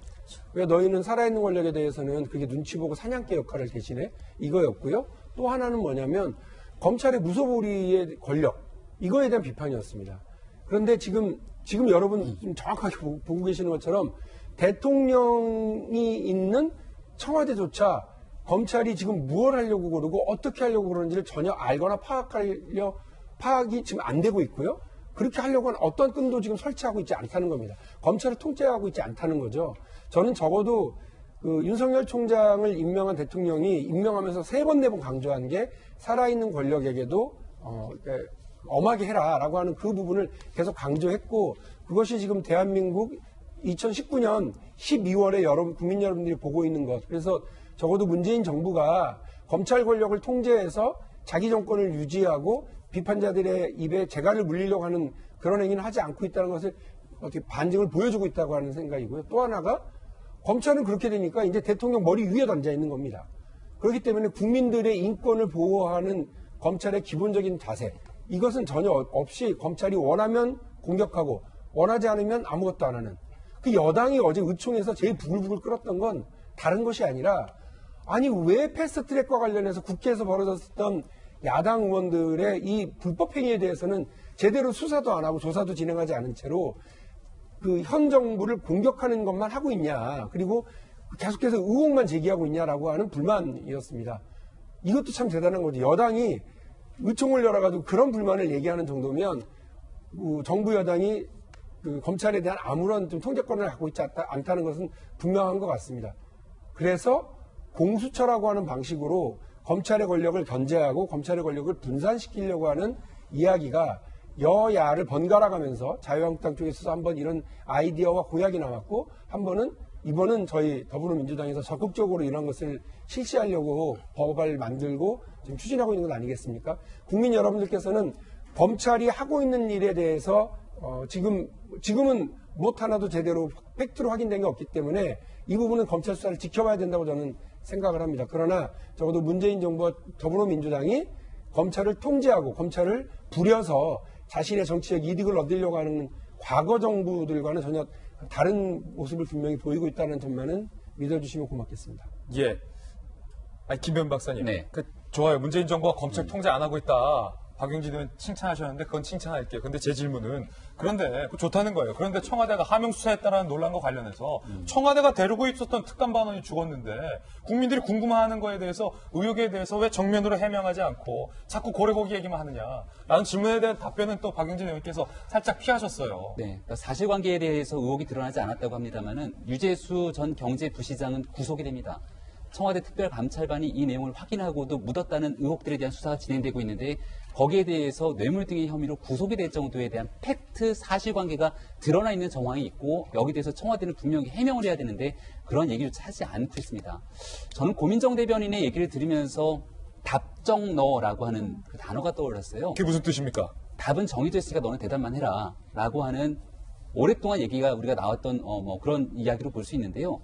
왜 너희는 살아있는 권력에 대해서는 그게 눈치 보고 사냥개 역할을 대신해? 이거였고요. 또 하나는 뭐냐면 검찰의 무소불위의 권력, 이거에 대한 비판이었습니다. 그런데 지금 여러분 좀 정확하게 보고 계시는 것처럼 대통령이 있는 청와대조차 검찰이 지금 무엇 하려고 그러고 어떻게 하려고 그러는지를 전혀 알거나 파악이 지금 안 되고 있고요. 그렇게 하려고 하는 어떤 끈도 지금 설치하고 있지 않다는 겁니다. 검찰을 통제하고 있지 않다는 거죠. 저는 적어도 그 윤석열 총장을 임명한 대통령이 임명하면서 3번, 4번 강조한 게 살아있는 권력에게도 엄하게 해라라고 하는 그 부분을 계속 강조했고, 그것이 지금 대한민국 2019년 12월에 국민 여러분들이 보고 있는 것. 그래서 적어도 문재인 정부가 검찰 권력을 통제해서 자기 정권을 유지하고 비판자들의 입에 재갈을 물리려고 하는 그런 행위는 하지 않고 있다는 것을 어떻게 반증을 보여주고 있다고 하는 생각이고요. 또 하나가 검찰은 그렇게 되니까 이제 대통령 머리 위에 앉아 있는 겁니다. 그렇기 때문에 국민들의 인권을 보호하는 검찰의 기본적인 자세, 이것은 전혀 없이 검찰이 원하면 공격하고 원하지 않으면 아무것도 안 하는, 그 여당이 어제 의총에서 제일 부글부글 끓었던 건 다른 것이 아니라, 아니 왜 패스트트랙과 관련해서 국회에서 벌어졌던 야당 의원들의 이 불법 행위에 대해서는 제대로 수사도 안 하고 조사도 진행하지 않은 채로 그 현 정부를 공격하는 것만 하고 있냐, 그리고 계속해서 의혹만 제기하고 있냐라고 하는 불만이었습니다. 이것도 참 대단한 거죠. 여당이 의총을 열어가지고 그런 불만을 얘기하는 정도면 정부 여당이 그 검찰에 대한 아무런 좀 통제권을 갖고 있지 않다는 것은 분명한 것 같습니다. 그래서 공수처라고 하는 방식으로 검찰의 권력을 견제하고 검찰의 권력을 분산시키려고 하는 이야기가 여야를 번갈아가면서 자유한국당 쪽에서 한번 이런 아이디어와 공약이 나왔고 이번은 저희 더불어민주당에서 적극적으로 이런 것을 실시하려고 법을 만들고 지금 추진하고 있는 것 아니겠습니까? 국민 여러분들께서는 검찰이 하고 있는 일에 대해서 지금은 못 하나도 제대로 팩트로 확인된 게 없기 때문에 이 부분은 검찰 수사를 지켜봐야 된다고 저는 생각을 합니다. 그러나 적어도 문재인 정부와 더불어민주당이 검찰을 통제하고 검찰을 부려서 자신의 정치적 이득을 얻으려고 하는 과거 정부들과는 전혀 다른 모습을 분명히 보이고 있다는 점만은 믿어주시면 고맙겠습니다. 예. 아니, 김변 박사님. 네. 좋아요. 문재인 정부가 검찰 통제 안 하고 있다. 박용진 의원 칭찬하셨는데 그건 칭찬할게요. 근데 제 질문은 그런데 좋다는 거예요. 그런데 청와대가 하명 수사했다라는 논란과 관련해서 청와대가 데리고 있었던 특감 반원이 죽었는데 국민들이 궁금해하는 거에 대해서 의혹에 대해서 왜 정면으로 해명하지 않고 자꾸 고래고기 얘기만 하느냐라는 질문에 대한 답변은 또 박용진 의원께서 살짝 피하셨어요. 네, 그러니까 사실관계에 대해서 의혹이 드러나지 않았다고 합니다만은 유재수 전 경제부시장은 구속이 됩니다. 청와대 특별감찰반이 이 내용을 확인하고도 묻었다는 의혹들에 대한 수사가 진행되고 있는데 거기에 대해서 뇌물 등의 혐의로 구속이 될 정도에 대한 팩트 사실관계가 드러나 있는 정황이 있고 여기에 대해서 청와대는 분명히 해명을 해야 되는데 그런 얘기조차 하지 않고 있습니다. 저는 고민정 대변인의 얘기를 들으면서 답정너라고 하는 그 단어가 떠올랐어요. 그게 무슨 뜻입니까? 답은 정해져 있으니까 너는 대답만 해라 라고 하는 오랫동안 얘기가 우리가 나왔던 그런 이야기로 볼 수 있는데요.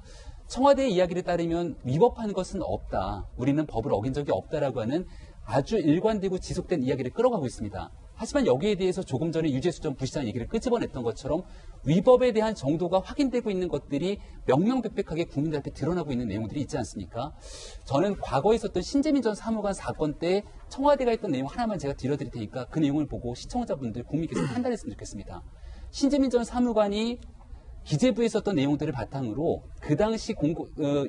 청와대의 이야기를 따르면 위법한 것은 없다. 우리는 법을 어긴 적이 없다라고 하는 아주 일관되고 지속된 이야기를 끌어가고 있습니다. 하지만 여기에 대해서 조금 전에 유재수 전 부시장 얘기를 끄집어냈던 것처럼 위법에 대한 정도가 확인되고 있는 것들이 명명백백하게 국민들 앞에 드러나고 있는 내용들이 있지 않습니까? 저는 과거에 있었던 신재민 전 사무관 사건 때 청와대가 했던 내용 하나만 제가 들려드릴 테니까 그 내용을 보고 시청자분들, 국민께서 판단했으면 좋겠습니다. 신재민 전 사무관이 기재부에 있었던 내용들을 바탕으로 그 당시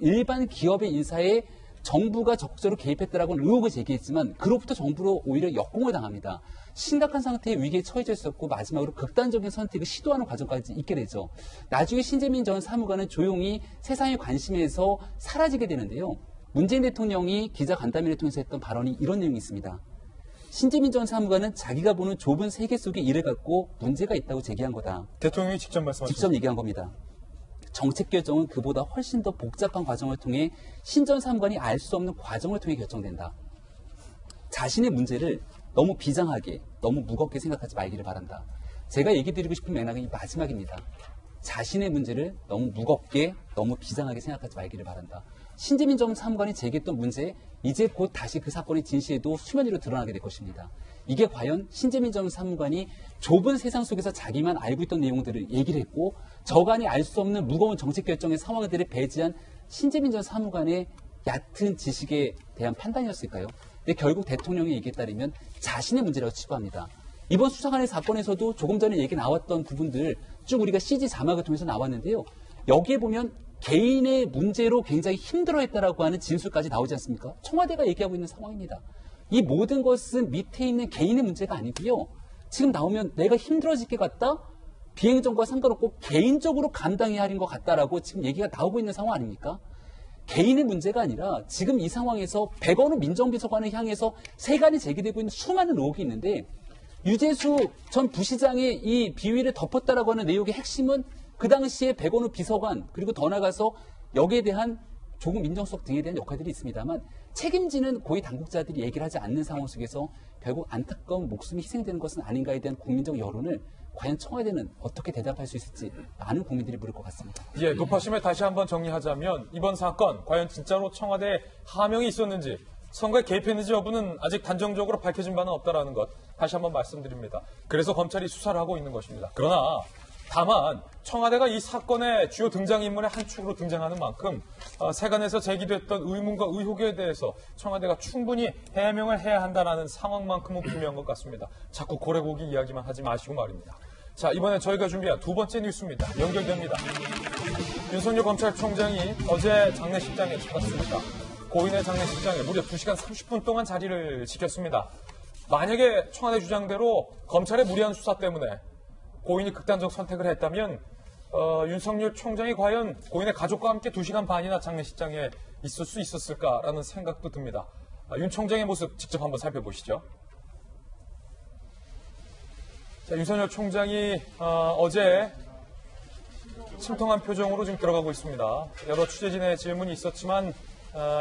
일반 기업의 인사에 정부가 적극적으로 개입했다라고는 의혹을 제기했지만 그로부터 정부로 오히려 역공을 당합니다. 심각한 상태의 위기에 처해져 있었고 마지막으로 극단적인 선택을 시도하는 과정까지 있게 되죠. 나중에 신재민 전 사무관은 조용히 세상의 관심에서 사라지게 되는데요. 문재인 대통령이 기자간담회를 통해서 했던 발언이 이런 내용이 있습니다. 신재민 전 사무관은 자기가 보는 좁은 세계 속의 일을 갖고 문제가 있다고 제기한 거다. 대통령이 직접 말씀하셨죠. 직접 얘기한 겁니다. 정책 결정은 그보다 훨씬 더 복잡한 과정을 통해 신 전 사무관이 알 수 없는 과정을 통해 결정된다. 자신의 문제를 너무 비장하게, 너무 무겁게 생각하지 말기를 바란다. 제가 얘기 드리고 싶은 맥락은 이 마지막입니다. 자신의 문제를 너무 무겁게, 너무 비장하게 생각하지 말기를 바란다. 신재민 전 사무관이 제기했던 문제, 이제 곧 다시 그 사건의 진실도 수면 위로 드러나게 될 것입니다. 이게 과연 신재민 전 사무관이 좁은 세상 속에서 자기만 알고 있던 내용들을 얘기를 했고 저간이 알 수 없는 무거운 정책 결정의 상황들을 배제한 신재민 전 사무관의 얕은 지식에 대한 판단이었을까요? 근데 결국 대통령의 얘기에 따르면 자신의 문제라고 치부합니다. 이번 수사관의 사건에서도 조금 전에 얘기 나왔던 부분들 쭉 우리가 CG 자막을 통해서 나왔는데요. 여기에 보면 개인의 문제로 굉장히 힘들어했다라고 하는 진술까지 나오지 않습니까? 청와대가 얘기하고 있는 상황입니다. 이 모든 것은 밑에 있는 개인의 문제가 아니고요. 지금 나오면 내가 힘들어질 것 같다? 비행정과 상관없고 개인적으로 감당해야 하는 것 같다라고 지금 얘기가 나오고 있는 상황 아닙니까? 개인의 문제가 아니라 지금 이 상황에서 백원우 민정비서관을 향해서 세간이 제기되고 있는 수많은 의혹이 있는데 유재수 전 부시장의 이 비위를 덮었다라고 하는 내용의 핵심은 그 당시에 백원우 비서관 그리고 더 나가서 여기에 대한 조국 민정수석 등에 대한 역할들이 있습니다만 책임지는 고위 당국자들이 얘기를 하지 않는 상황 속에서 결국 안타까운 목숨이 희생되는 것은 아닌가에 대한 국민적 여론을 과연 청와대는 어떻게 대답할 수 있을지 많은 국민들이 물을 것 같습니다. 예, 높아심을 다시 한번 정리하자면 이번 사건 과연 진짜로 청와대에 하명이 있었는지 선거에 개입했는지 여부는 아직 단정적으로 밝혀진 바는 없다라는 것 다시 한번 말씀드립니다. 그래서 검찰이 수사를 하고 있는 것입니다. 그러나 다만 청와대가 이 사건의 주요 등장인물의 한 축으로 등장하는 만큼 세간에서 제기됐던 의문과 의혹에 대해서 청와대가 충분히 해명을 해야 한다는 상황만큼은 분명한 것 같습니다. 자꾸 고래고기 이야기만 하지 마시고 말입니다. 자, 이번에 저희가 준비한 두 번째 뉴스입니다. 연결됩니다. 윤석열 검찰총장이 어제 장례식장에 찾았습니다. 고인의 장례식장에 무려 2시간 30분 동안 자리를 지켰습니다. 만약에 청와대 주장대로 검찰의 무리한 수사 때문에 고인이 극단적 선택을 했다면 윤석열 총장이 과연 고인의 가족과 함께 2시간 반이나 장례식장에 있을 수 있었을까라는 생각도 듭니다. 윤 총장의 모습 직접 한번 살펴보시죠. 자, 윤석열 총장이 어제 침통한 표정으로 지금 들어가고 있습니다. 여러 취재진의 질문이 있었지만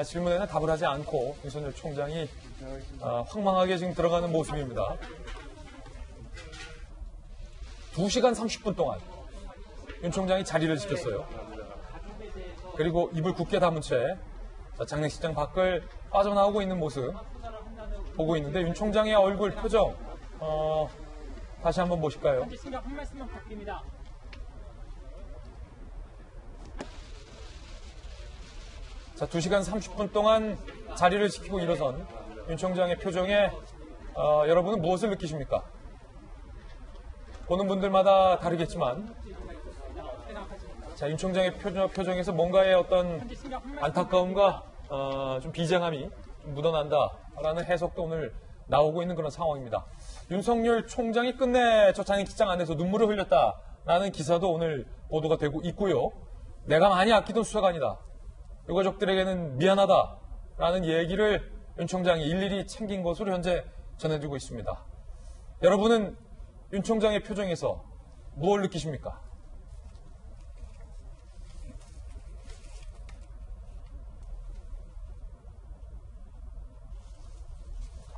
질문에는 답을 하지 않고 윤석열 총장이 황망하게 지금 들어가는 모습입니다. 2시간 30분 동안 윤 총장이 자리를 지켰어요. 그리고 입을 굳게 다문 채 장례식장 밖을 빠져나오고 있는 모습 보고 있는데 윤 총장의 얼굴 표정 다시 한번 보실까요? 한 말씀만 부탁드립니다. 자, 2시간 30분 동안 자리를 지키고 일어선 윤 총장의 표정에 여러분은 무엇을 느끼십니까? 보는 분들마다 다르겠지만 자, 윤 총장의 표정에서 뭔가의 어떤 안타까움과 좀 비장함이 좀 묻어난다라는 해석도 오늘 나오고 있는 그런 상황입니다. 윤석열 총장이 끝내 저 장례식장 안에서 눈물을 흘렸다라는 기사도 오늘 보도가 되고 있고요. 내가 많이 아끼던 수사관이다. 유가족들에게는 미안하다라는 얘기를 윤 총장이 일일이 챙긴 것으로 현재 전해지고 있습니다. 여러분은 윤 총장의 표정에서 무엇을 느끼십니까?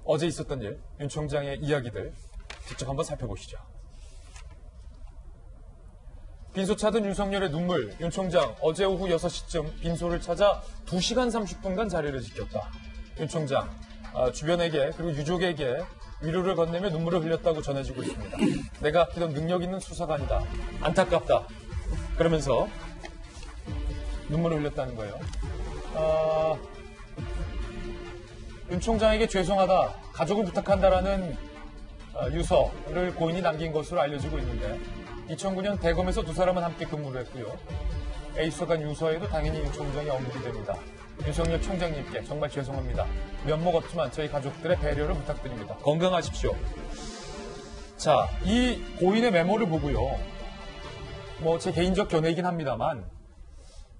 어제 있었던 일, 윤 총장의 이야기들 직접 한번 살펴보시죠. 빈소 찾은 윤석열의 눈물, 윤 총장 어제 오후 6시쯤 빈소를 찾아 2시간 30분간 자리를 지켰다. 윤 총장 주변에게 그리고 유족에게 위로를 건네며 눈물을 흘렸다고 전해지고 있습니다. 내가 아끼던 능력 있는 수사관이다. 안타깝다. 그러면서 눈물을 흘렸다는 거예요. 윤 총장에게 죄송하다, 가족을 부탁한다라는 유서를 고인이 남긴 것으로 알려지고 있는데 2009년 대검에서 두 사람은 함께 근무를 했고요. A수사관 유서에도 당연히 윤 총장이 언급이 됩니다. 윤석열 총장님께 정말 죄송합니다. 면목 없지만 저희 가족들의 배려를 부탁드립니다. 건강하십시오. 자, 이 고인의 메모를 보고요. 뭐 제 개인적 견해이긴 합니다만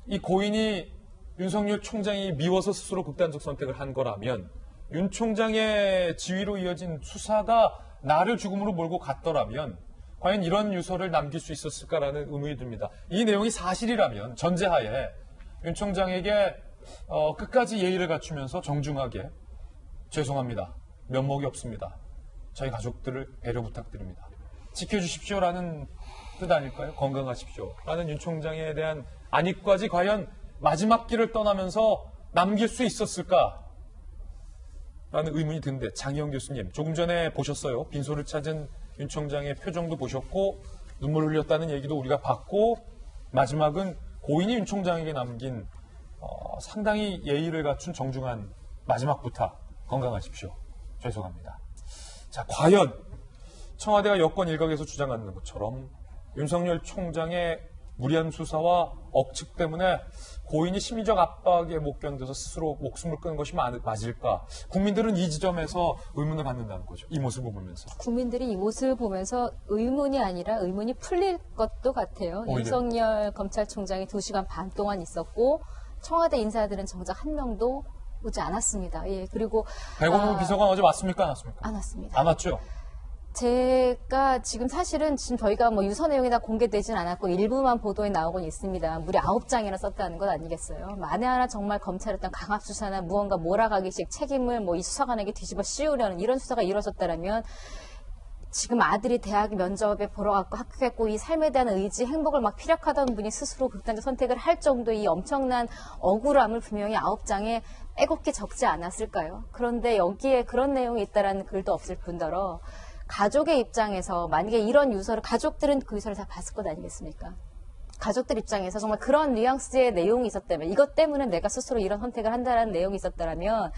이 고인이 윤석열 총장이 미워서 스스로 극단적 선택을 한 거라면 윤 총장의 지휘로 이어진 수사가 나를 죽음으로 몰고 갔더라면 과연 이런 유서를 남길 수 있었을까라는 의문이 듭니다. 이 내용이 사실이라면 전제하에 윤 총장에게 끝까지 예의를 갖추면서 정중하게 죄송합니다. 면목이 없습니다. 저희 가족들을 배려 부탁드립니다. 지켜주십시오라는 뜻 아닐까요? 건강하십시오라는 윤 총장에 대한 안입까지 과연 마지막 길을 떠나면서 남길 수 있었을까? 라는 의문이 드는데 장희영 교수님 조금 전에 보셨어요. 빈소를 찾은 윤 총장의 표정도 보셨고 눈물 흘렸다는 얘기도 우리가 봤고 마지막은 고인이 윤 총장에게 남긴 상당히 예의를 갖춘 정중한 마지막 부탁. 건강하십시오. 죄송합니다. 자, 과연 청와대가 여권 일각에서 주장하는 것처럼 윤석열 총장의 무리한 수사와 억측 때문에 고인이 심리적 압박에 못 견뎌서 스스로 목숨을 끊은 것이 맞을까? 국민들은 이 지점에서 의문을 갖는다는 거죠. 이 모습을 보면서. 국민들이 이 모습을 보면서 의문이 아니라 의문이 풀릴 것도 같아요. 오히려. 윤석열 검찰총장이 2시간 반 동안 있었고 청와대 인사들은 정작 한 명도 오지 않았습니다. 예, 그리고 배건우 비서관 어제 왔습니까? 안 왔습니까? 안 왔습니다. 안 왔죠? 제가 지금 사실은 지금 저희가 뭐 유서 내용이 다 공개되진 않았고 일부만 보도에 나오곤 있습니다. 무려 9장이나 썼다는 것 아니겠어요? 만에 하나 정말 검찰의 어떤 강압 수사나 무언가 몰아가기식 책임을 뭐 이 수사관에게 뒤집어 씌우려는 이런 수사가 이루어졌다라면 지금 아들이 대학 면접에 보러 갔고 합격했고 이 삶에 대한 의지, 행복을 막 피력하던 분이 스스로 극단적 선택을 할 정도의 이 엄청난 억울함을 분명히 9장에 빼곡히 적지 않았을까요? 그런데 여기에 그런 내용이 있다라는 글도 없을 뿐더러 가족의 입장에서 만약에 이런 유서를 가족들은 그 유서를 다 봤을 것 아니겠습니까? 가족들 입장에서 정말 그런 뉘앙스의 내용이 있었다면 이것 때문에 내가 스스로 이런 선택을 한다라는 내용이 있었다면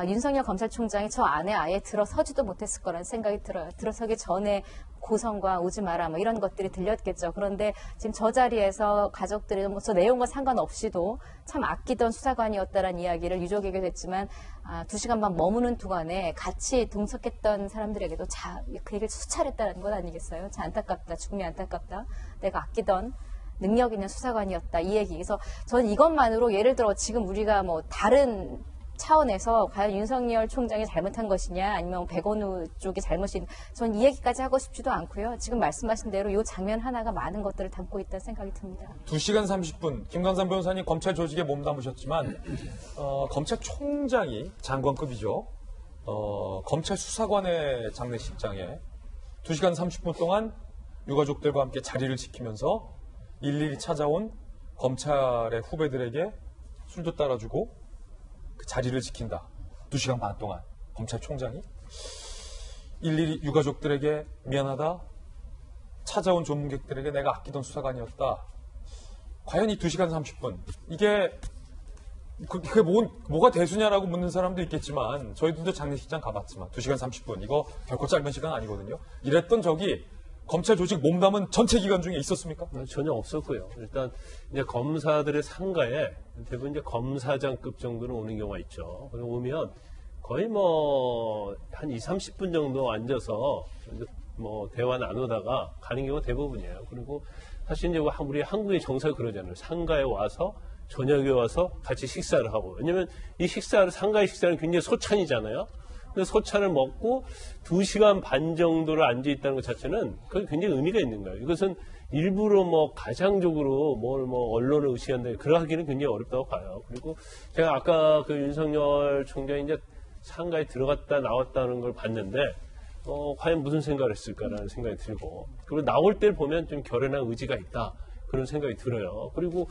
윤석열 검찰총장이 저 안에 아예 들어서지도 못했을 거라는 생각이 들어요. 들어서기 전에 고성과 오지 마라 뭐 이런 것들이 들렸겠죠. 그런데 지금 저 자리에서 가족들이 뭐 저 내용과 상관없이도 참 아끼던 수사관이었다라는 이야기를 유족에게도 했지만 2시간 반 머무는 동안에 같이 동석했던 사람들에게도 그 얘기를 수차례 했다는 것 아니겠어요? 참 안타깝다. 죽음이 안타깝다. 내가 아끼던 능력 있는 수사관이었다 이 얘기. 그래서 저는 이것만으로 예를 들어 지금 우리가 뭐 다른 차원에서 과연 윤석열 총장이 잘못한 것이냐 아니면 백원우 쪽이 잘못인 전 이 얘기까지 하고 싶지도 않고요. 지금 말씀하신 대로 이 장면 하나가 많은 것들을 담고 있다는 생각이 듭니다. 2시간 30분 김광삼 변호사님 검찰 조직에 몸담으셨지만 검찰총장이 장관급이죠. 검찰 수사관의 장례식장에 2시간 30분 동안 유가족들과 함께 자리를 지키면서 일일이 찾아온 검찰의 후배들에게 술도 따라주고 그 자리를 지킨다. 2시간 반 동안 검찰총장이 일일이 유가족들에게 미안하다. 찾아온 조문객들에게 내가 아끼던 수사관이었다. 과연 이 2시간 30분 이게 그게 뭐가 대수냐라고 묻는 사람도 있겠지만 저희들도 장례식장 가봤지만 2시간 30분 이거 결코 짧은 시간 아니거든요. 이랬던 적이 검찰 조직 몸담은 전체 기간 중에 있었습니까? 전혀 없었고요. 일단 이제 검사들의 상가에 대부분 이제 검사장급 정도는 오는 경우가 있죠. 그리고 오면 거의 뭐 한 30분 정도 앉아서 뭐 대화 나누다가 가는 경우가 대부분이에요. 그리고 사실 이제 우리 한국의 정서가 그러잖아요. 상가에 와서 저녁에 와서 같이 식사를 하고. 왜냐면 이 상가의 식사는 굉장히 소찬이잖아요. 그래서 소찬을 먹고 2시간 반 정도를 앉아있다는 것 자체는 그게 굉장히 의미가 있는 거예요. 이것은 일부러 뭐 가장적으로 뭐 언론을 의식한다. 그러기는 굉장히 어렵다고 봐요. 그리고 제가 아까 그 윤석열 총장이 이제 상가에 들어갔다 나왔다는 걸 봤는데, 과연 무슨 생각을 했을까라는 생각이 들고, 그리고 나올 때 보면 좀 결연한 의지가 있다. 그런 생각이 들어요. 그리고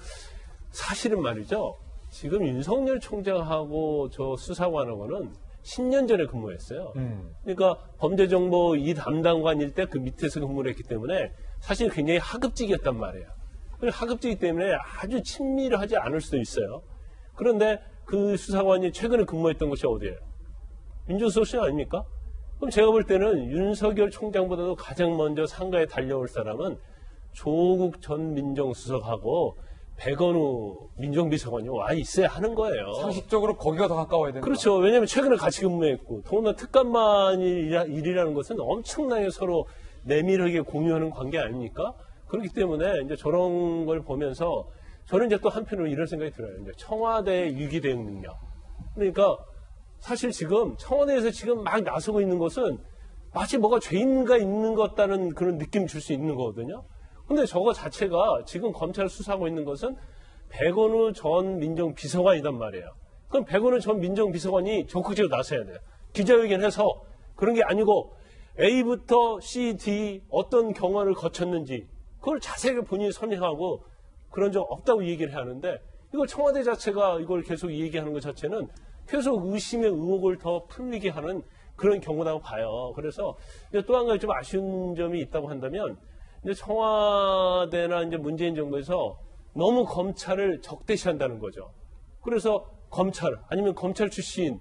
사실은 말이죠. 지금 윤석열 총장하고 저 수사관하고는 10년 전에 근무했어요. 그러니까 범죄정보 이 담당관일 때 그 밑에서 근무를 했기 때문에 사실 굉장히 하급직이었단 말이에요. 하급직이기 때문에 아주 친밀하지 않을 수도 있어요. 그런데 그 수사관이 최근에 근무했던 곳이 어디예요? 민정수석실 아닙니까? 그럼 제가 볼 때는 윤석열 총장보다도 가장 먼저 상가에 달려올 사람은 조국 전 민정수석하고 백원우 민정비서관이 와 있어야 하는 거예요. 상식적으로 거기가 더 가까워야 된다. 그렇죠. 왜냐하면 최근에 같이 근무했고 더구나 특감반이 일이라는 것은 엄청나게 서로 내밀하게 공유하는 관계 아닙니까? 그렇기 때문에 이제 저런 걸 보면서 저는 이제 또 한편으로 이런 생각이 들어요. 이제 청와대의 위기 대응 능력. 그러니까 사실 지금 청와대에서 지금 막 나서고 있는 것은 마치 뭐가 죄인가 있는 것 같다는 그런 느낌 줄 수 있는 거거든요. 근데 저거 자체가 지금 검찰 수사하고 있는 것은 백원우 전 민정비서관이단 말이에요. 그럼 백원우 전 민정비서관이 적극적으로 나서야 돼요. 기자회견해서 그런 게 아니고 A부터 C, D 어떤 경험을 거쳤는지 그걸 자세하게 본인이 설명하고 그런 적 없다고 얘기를 하는데 이걸 청와대 자체가 이걸 계속 얘기하는 것 자체는 계속 의심의 의혹을 더 풀리게 하는 그런 경우라고 봐요. 그래서 또 한 가지 좀 아쉬운 점이 있다고 한다면 이제 청와대나 이제 문재인 정부에서 너무 검찰을 적대시한다는 거죠. 그래서 검찰 아니면 검찰 출신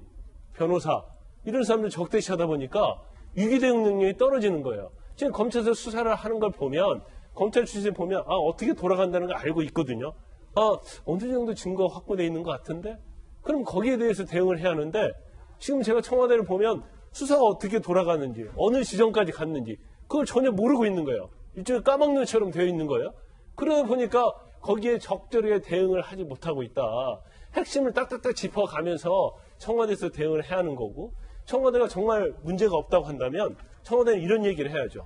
변호사 이런 사람들 적대시하다 보니까 위기 대응 능력이 떨어지는 거예요. 지금 검찰에서 수사를 하는 걸 보면 검찰 출신 보면 어떻게 돌아간다는 걸 알고 있거든요. 어느 정도 증거 확보되어 있는 것 같은데 그럼 거기에 대해서 대응을 해야 하는데 지금 제가 청와대를 보면 수사가 어떻게 돌아가는지 어느 지점까지 갔는지 그걸 전혀 모르고 있는 거예요. 일종의 까막눈처럼 되어 있는 거예요. 그러다 보니까 거기에 적절하게 대응을 하지 못하고 있다. 핵심을 딱딱딱 짚어가면서 청와대에서 대응을 해야 하는 거고 청와대가 정말 문제가 없다고 한다면 청와대는 이런 얘기를 해야죠.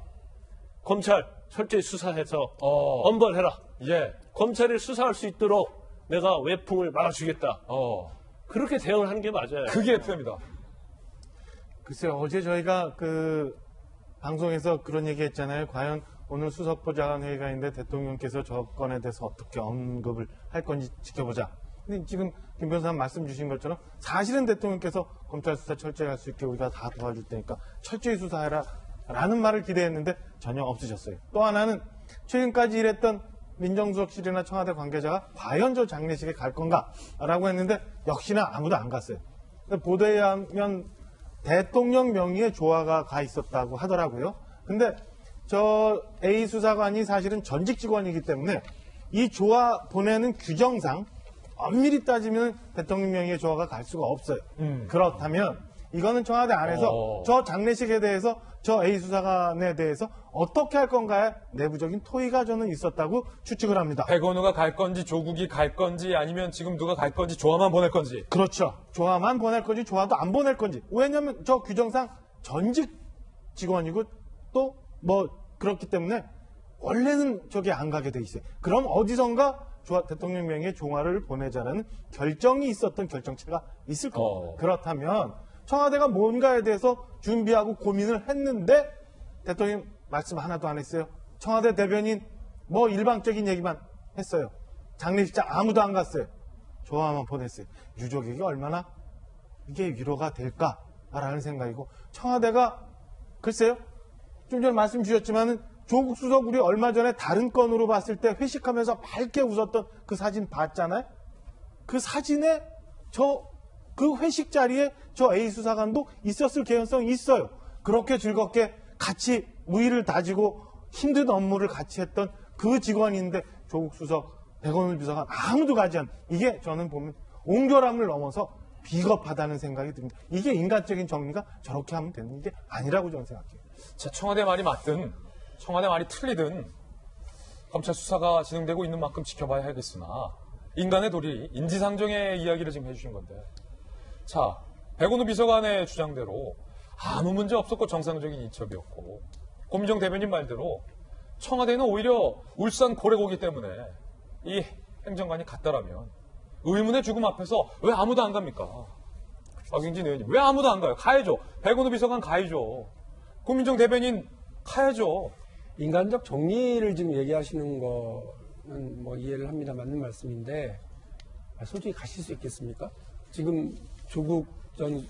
검찰 철저히 수사해서 엄벌해라. 예. 검찰이 수사할 수 있도록 내가 외풍을 막아주겠다. 그렇게 대응을 하는 게 맞아요. 그게 F입니다. 글쎄요, 어제 저희가 그 방송에서 그런 얘기 했잖아요. 과연 오늘 수석보좌관 회의가 있는데 대통령께서 저 건에 대해서 어떻게 언급을 할 건지 지켜보자. 근데 지금 김 변호사님 말씀 주신 것처럼 사실은 대통령께서 검찰 수사 철저히 할 수 있게 우리가 다 도와줄 테니까 철저히 수사해라 라는 말을 기대했는데 전혀 없으셨어요. 또 하나는 최근까지 일했던 민정수석실이나 청와대 관계자가 과연 저 장례식에 갈 건가 라고 했는데 역시나 아무도 안 갔어요. 보도에 하면 대통령 명의의 조화가 가 있었다고 하더라고요. 근데 저 A 수사관이 사실은 전직 직원이기 때문에 이 조화 보내는 규정상 엄밀히 따지면 대통령 명의의 조화가 갈 수가 없어요. 그렇다면 이거는 청와대 안에서 저 장례식에 대해서 저 A 수사관에 대해서 어떻게 할 건가에 내부적인 토의가 저는 있었다고 추측을 합니다. 백원우가 갈 건지 조국이 갈 건지 아니면 지금 누가 갈 건지 조화만 보낼 건지. 그렇죠. 조화만 보낼 건지 조화도 안 보낼 건지. 왜냐하면 저 규정상 전직 직원이고 또 뭐 그렇기 때문에 원래는 저게 안 가게 돼 있어요. 그럼 어디선가 대통령 명의의 종화를 보내자라는 결정이 있었던 결정체가 있을 겁니다. 그렇다면 청와대가 뭔가에 대해서 준비하고 고민을 했는데 대통령 말씀 하나도 안 했어요. 청와대 대변인 뭐 일방적인 얘기만 했어요. 장례식장 아무도 안 갔어요. 조화만 보냈어요. 유족에게 얼마나 이게 위로가 될까라는 생각이고 청와대가 글쎄요. 좀 전에 말씀 주셨지만은 조국 수석 우리 얼마 전에 다른 건으로 봤을 때 회식하면서 밝게 웃었던 그 사진 봤잖아요. 그 사진에 그 회식 자리에 저 A 수사관도 있었을 개연성이 있어요. 그렇게 즐겁게 같이 우위를 다지고 힘든 업무를 같이 했던 그 직원인데 조국 수석, 백원우 비서관 아무도 가지 않은 이게 저는 보면 옹졸함을 넘어서 비겁하다는 생각이 듭니다. 이게 인간적인 정리가 저렇게 하면 되는 게 아니라고 저는 생각해요. 자, 청와대 말이 맞든 청와대 말이 틀리든 검찰 수사가 진행되고 있는 만큼 지켜봐야 하겠으나 인간의 도리, 인지상정의 이야기를 지금 해주신 건데 자, 백원우 비서관의 주장대로 아무 문제 없었고 정상적인 인척이었고 고민정 대변인 말대로 청와대는 오히려 울산 고래고기 때문에 이 행정관이 갔다라면 의문의 죽음 앞에서 왜 아무도 안 갑니까? 박용진 의원님 왜 아무도 안 가요? 가야죠. 백원우 비서관 가야죠. 고민정 대변인 가야죠. 인간적 정리를 지금 얘기하시는 거는 뭐 이해를 합니다. 맞는 말씀인데 솔직히 가실 수 있겠습니까? 지금 조국 전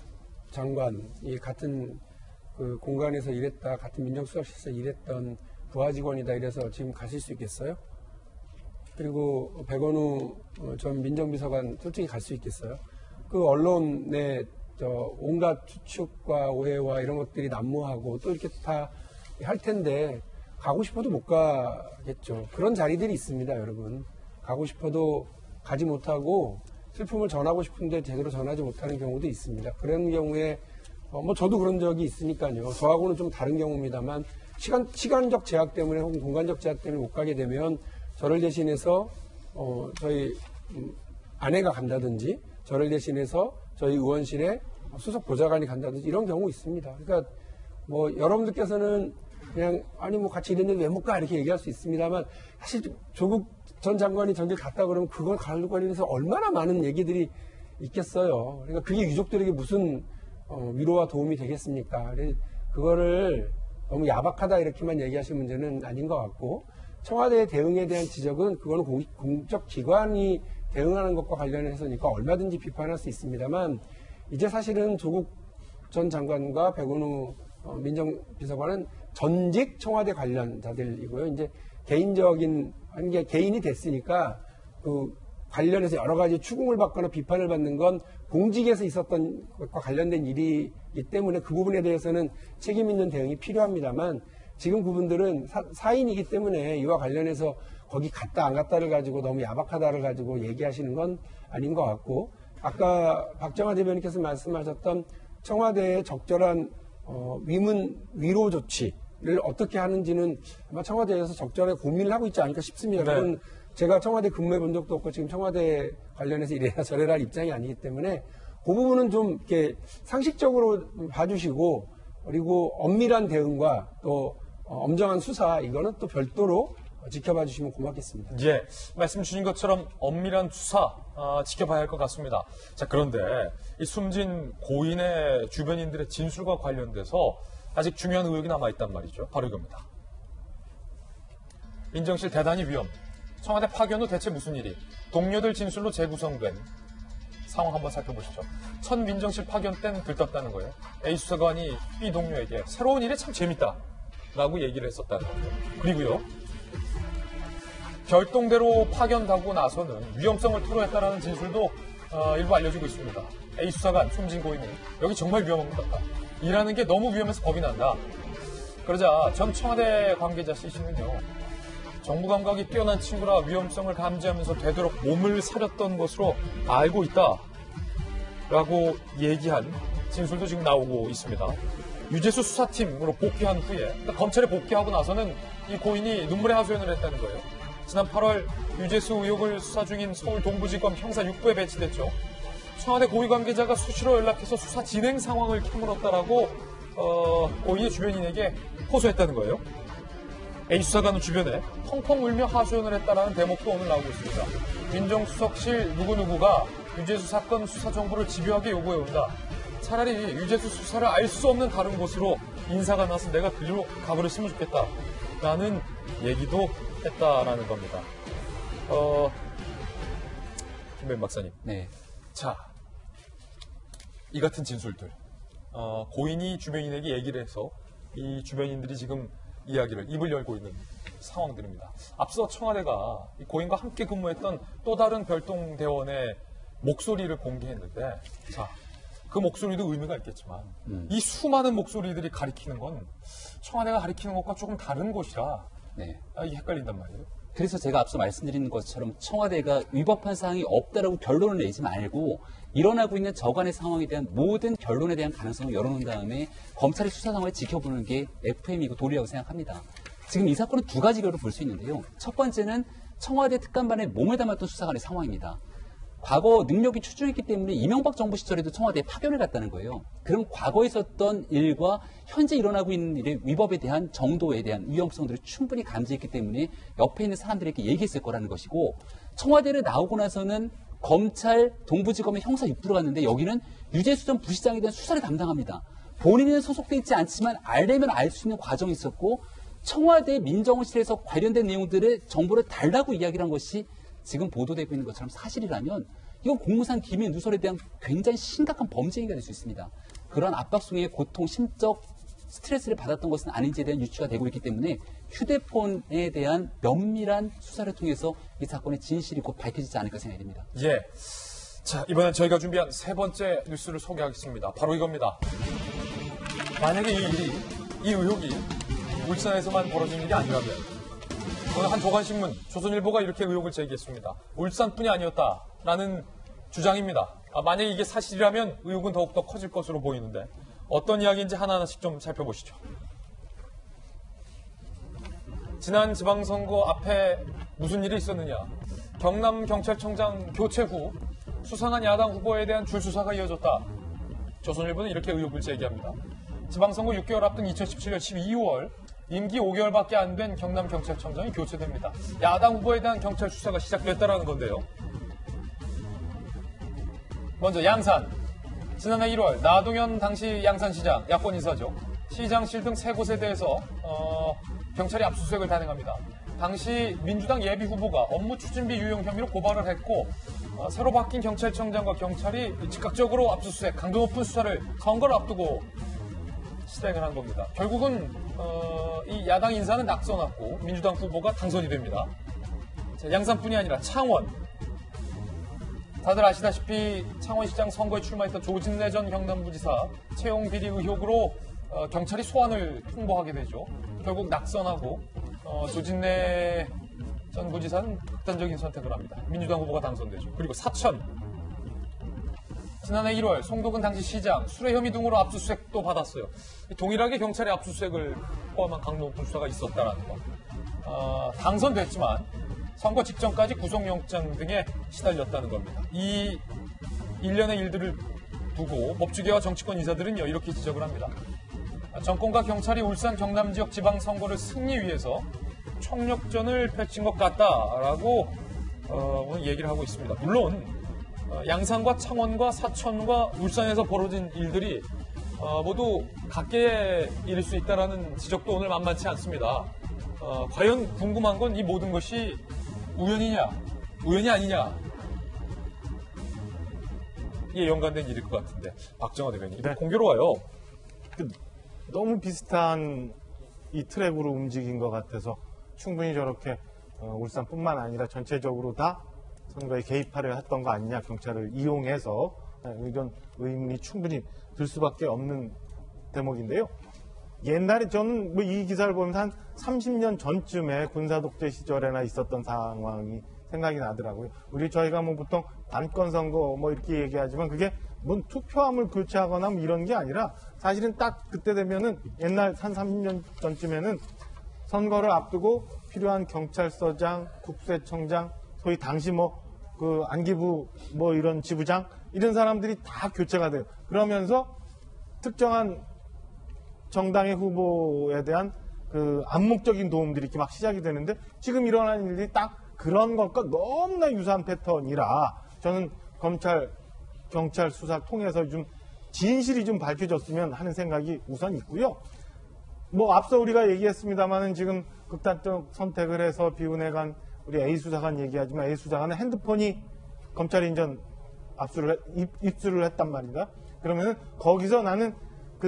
장관이 같은 그 공간에서 일했다, 같은 민정수석실에서 일했던 부하 직원이다 이래서 지금 가실 수 있겠어요? 그리고 백원우 전 민정비서관 솔직히 갈 수 있겠어요? 그 언론의 온갖 추측과 오해와 이런 것들이 난무하고 또 이렇게 다 할 텐데 가고 싶어도 못 가겠죠. 그런 자리들이 있습니다, 여러분. 가고 싶어도 가지 못하고 슬픔을 전하고 싶은데 제대로 전하지 못하는 경우도 있습니다. 그런 경우에 뭐 저도 그런 적이 있으니까요. 저하고는 좀 다른 경우입니다만 시간적 제약 때문에 혹은 공간적 제약 때문에 못 가게 되면 저를 대신해서 저희 아내가 간다든지 저를 대신해서 저희 의원실에 수석 보좌관이 간다든지 이런 경우 있습니다. 그러니까 뭐 여러분들께서는 그냥 아니 뭐 같이 일했는데 왜 못 가 이렇게 얘기할 수 있습니다만 사실 조국 전 장관이 전길 갔다 그러면 그걸 관련해서 얼마나 많은 얘기들이 있겠어요. 그러니까 그게 유족들에게 무슨 위로와 도움이 되겠습니까? 그거를 너무 야박하다 이렇게만 얘기하실 문제는 아닌 것 같고 청와대의 대응에 대한 지적은 그거는 공적 기관이 대응하는 것과 관련해서니까 얼마든지 비판할 수 있습니다만 이제 사실은 조국 전 장관과 백원우 민정비서관은 전직 청와대 관련자들이고요. 이제 개인적인 게 개인이 됐으니까 그 관련해서 여러 가지 추궁을 받거나 비판을 받는 건 공직에서 있었던 것과 관련된 일이기 때문에 그 부분에 대해서는 책임 있는 대응이 필요합니다만 지금 그분들은 사인이기 때문에 이와 관련해서 거기 갔다 안 갔다를 가지고 너무 야박하다를 가지고 얘기하시는 건 아닌 것 같고 아까 박정화 대변인께서 말씀하셨던 청와대의 적절한 위로 조치를 어떻게 하는지는 아마 청와대에서 적절하게 고민을 하고 있지 않을까 싶습니다. 네. 그건 제가 청와대 근무해 본 적도 없고 지금 청와대 관련해서 이래라 저래라 할 입장이 아니기 때문에 그 부분은 좀 이렇게 상식적으로 봐주시고 그리고 엄밀한 대응과 또 엄정한 수사 이거는 또 별도로 지켜봐 주시면 고맙겠습니다. 예, 말씀 주신 것처럼 엄밀한 수사 지켜봐야 할 것 같습니다. 자, 그런데 이 숨진 고인의 주변인들의 진술과 관련돼서 아직 중요한 의혹이 남아있단 말이죠. 바로 이겁니다. 민정실 대단히 위험. 청와대 파견 후 대체 무슨 일이? 동료들 진술로 재구성된 상황 한번 살펴보시죠. 첫 민정실 파견 때는 들떴다는 거예요. A 수사관이 B 동료에게 새로운 일이 참 재밌다 라고 얘기를 했었다는 거죠. 그리고요. 결동대로 파견하고 나서는 위험성을 토로했다라는 진술도 일부 알려지고 있습니다. A 수사관 숨진 고인이 여기 정말 위험한 것 같다. 일하는 게 너무 위험해서 겁이 난다. 그러자 전 청와대 관계자 C씨는요. 정부 감각이 뛰어난 친구라 위험성을 감지하면서 되도록 몸을 사렸던 것으로 알고 있다. 라고 얘기한 진술도 지금 나오고 있습니다. 유재수 수사팀으로 복귀한 후에 그러니까 검찰에 복귀하고 나서는 이 고인이 눈물의 하소연을 했다는 거예요. 지난 8월 유재수 의혹을 수사 중인 서울 동부지검 형사 6부에 배치됐죠. 청와대 고위 관계자가 수시로 연락해서 수사 진행 상황을 캐물었다라고 고인의 주변인에게 호소했다는 거예요. A 수사관 주변에 펑펑 울며 하소연을 했다라는 대목도 오늘 나오고 있습니다. 민정수석실 누구누구가 유재수 사건 수사 정보를 집요하게 요구해온다. 차라리 유재수 수사를 알 수 없는 다른 곳으로 인사가 나서 내가 그리로 가버렸으면 좋겠다. 라는 얘기도 했다라는 겁니다. 김弁박사님. 네. 자, 이 같은 진술들. 고인이 주변인에게 얘기를 해서 이 주변인들이 지금 이야기를 입을 열고 있는 상황들입니다. 앞서 청와대가 이 고인과 함께 근무했던 또 다른 별동대원의 목소리를 공개했는데, 자, 그 목소리도 의미가 있겠지만 이 수많은 목소리들이 가리키는 건 청와대가 가리키는 것과 조금 다른 곳이라 네. 이게 헷갈린단 말이에요. 그래서 제가 앞서 말씀드린 것처럼 청와대가 위법한 사항이 없다라고 결론을 내지 말고 일어나고 있는 저간의 상황에 대한 모든 결론에 대한 가능성을 열어놓은 다음에 검찰의 수사 상황을 지켜보는 게 FM이고 도리라고 생각합니다. 지금 이 사건은 두 가지로 볼 수 있는데요. 첫 번째는 청와대 특감반에 몸을 담았던 수사관의 상황입니다. 과거 능력이 출중했기 때문에 이명박 정부 시절에도 청와대에 파견을 갔다는 거예요. 그럼 과거에 있었던 일과 현재 일어나고 있는 일의 위법에 대한 정도에 대한 위험성들을 충분히 감지했기 때문에 옆에 있는 사람들에게 얘기했을 거라는 것이고, 청와대를 나오고 나서는 검찰 동부지검의 형사 6부로 갔는데 여기는 유재수 전 부시장에 대한 수사를 담당합니다. 본인은 소속돼 있지 않지만 알려면 알 수 있는 과정이 있었고, 청와대 민정실에서 관련된 내용들의 정보를 달라고 이야기를 한 것이 지금 보도되고 있는 것처럼 사실이라면 이건 공무상 기밀 누설에 대한 굉장히 심각한 범죄가 될 수 있습니다. 그런 압박 속에 고통, 심적 스트레스를 받았던 것은 아닌지에 대한 유추가 되고 있기 때문에 휴대폰에 대한 면밀한 수사를 통해서 이 사건의 진실이 곧 밝혀지지 않을까 생각이 됩니다. 예. 자, 이번엔 저희가 준비한 세 번째 뉴스를 소개하겠습니다. 바로 이겁니다. 만약에 이 의혹이 울산에서만 벌어진 일이 아니라면, 오늘 한 조간신문, 조선일보가 이렇게 의혹을 제기했습니다. 울산뿐이 아니었다라는 주장입니다. 만약에 이게 사실이라면 의혹은 더욱더 커질 것으로 보이는데 어떤 이야기인지 하나하나씩 좀 살펴보시죠. 지난 지방선거 앞에 무슨 일이 있었느냐. 경남경찰청장 교체 후 수상한 야당 후보에 대한 줄수사가 이어졌다. 조선일보는 이렇게 의혹을 제기합니다. 지방선거 6개월 앞둔 2017년 12월 임기 5개월밖에 안 된 경남경찰청장이 교체됩니다. 야당 후보에 대한 경찰 수사가 시작됐다는 건데요. 먼저 양산. 지난해 1월 나동현 당시 양산시장, 야권 인사죠. 시장실 등 세 곳에 대해서 경찰이 압수수색을 단행합니다. 당시 민주당 예비후보가 업무 추진비 유용 혐의로 고발을 했고, 새로 바뀐 경찰청장과 경찰이 즉각적으로 압수수색, 강도 높은 수사를 선거를 앞두고 실행을 한 겁니다. 결국은 이 야당 인사는 낙선하고 민주당 후보가 당선이 됩니다. 자, 양산뿐이 아니라 창원. 다들 아시다시피 창원시장 선거에 출마했던 조진래 전 경남부지사 채용 비리 의혹으로 경찰이 소환을 통보하게 되죠. 결국 낙선하고 조진래 전 부지사는 극단적인 선택을 합니다. 민주당 후보가 당선되죠. 그리고 사천. 지난해 1월 송도군 당시 시장 수뢰 혐의 등으로 압수수색도 받았어요. 동일하게 경찰의 압수수색을 포함한 강도 높은 수사가 있었다는 거. 당선됐지만 선거 직전까지 구속영장 등에 시달렸다는 겁니다. 이 일련의 일들을 두고 법조계와 정치권 인사들은요, 이렇게 지적을 합니다. 정권과 경찰이 울산 경남 지역 지방선거를 승리 위해서 총력전을 펼친 것 같다라고 오늘 얘기를 하고 있습니다. 물론 양산과 창원과 사천과 울산에서 벌어진 일들이 모두 각계의 일일 수 있다는 지적도 오늘 만만치 않습니다. 과연 궁금한 건 이 모든 것이 우연이냐, 우연이 아니냐, 이게 연관된 일일 것 같은데, 박정화 대변인, 네. 공교로워요. 너무 비슷한 이 트랙으로 움직인 것 같아서 충분히 저렇게 울산뿐만 아니라 전체적으로 다 선거에 개입하려 했던 거 아니냐, 경찰을 이용해서, 이런 의문이 충분히 들 수밖에 없는 대목인데요. 옛날에 저는 이 기사를 보면서 한 30년 전쯤에 군사 독재 시절에나 있었던 상황이 생각이 나더라고요. 저희가 뭐 보통 단건 선거 뭐 이렇게 얘기하지만 그게 뭔 투표함을 교체하거나 뭐 이런 게 아니라 사실은 딱 그때 되면은 옛날 한 30년 전쯤에는 선거를 앞두고 필요한 경찰서장, 국세청장, 소위 당시 그 안기부 이런 지부장 이런 사람들이 다 교체가 돼요. 그러면서 특정한 정당의 후보에 대한 그 암묵적인 도움들이 이렇게 막 시작이 되는데 지금 일어나는 일들이 딱 그런 것과 너무나 유사한 패턴이라 저는 경찰 수사 통해서 좀 진실이 좀 밝혀졌으면 하는 생각이 우선 있고요. 앞서 우리가 얘기했습니다만은 지금 극단적 선택을 해서 비운해간 우리 A 수사관 얘기하지만 A 수사관은 핸드폰이 검찰이 인전 입수를 했단 말입니다. 그러면은 거기서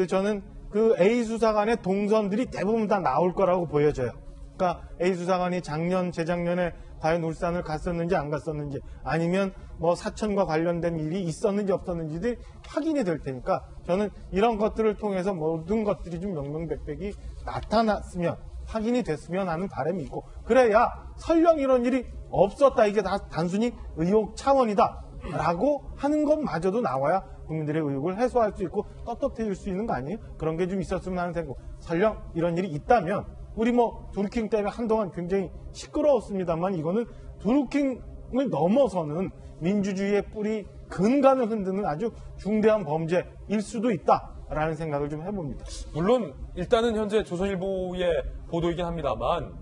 저는 그 A 수사관의 동선들이 대부분 다 나올 거라고 보여져요. 그러니까 A 수사관이 재작년에 과연 울산을 갔었는지 안 갔었는지 아니면 사천과 관련된 일이 있었는지 없었는지들이 확인이 될 테니까 저는 이런 것들을 통해서 모든 것들이 좀 명명백백이 나타났으면 확인이 됐으면 하는 바람이 있고 그래야 설령 이런 일이 없었다 이게 다 단순히 의혹 차원이다 라고 하는 것마저도 나와야 국민들의 의혹을 해소할 수 있고 떳떳해질 수 있는 거 아니에요? 그런 게 좀 있었으면 하는 생각. 설령 이런 일이 있다면 우리 드루킹 때문에 한동안 굉장히 시끄러웠습니다만 이거는 드루킹을 넘어서는 민주주의의 뿌리 근간을 흔드는 아주 중대한 범죄일 수도 있다라는 생각을 좀 해봅니다. 물론 일단은 현재 조선일보의 보도이긴 합니다만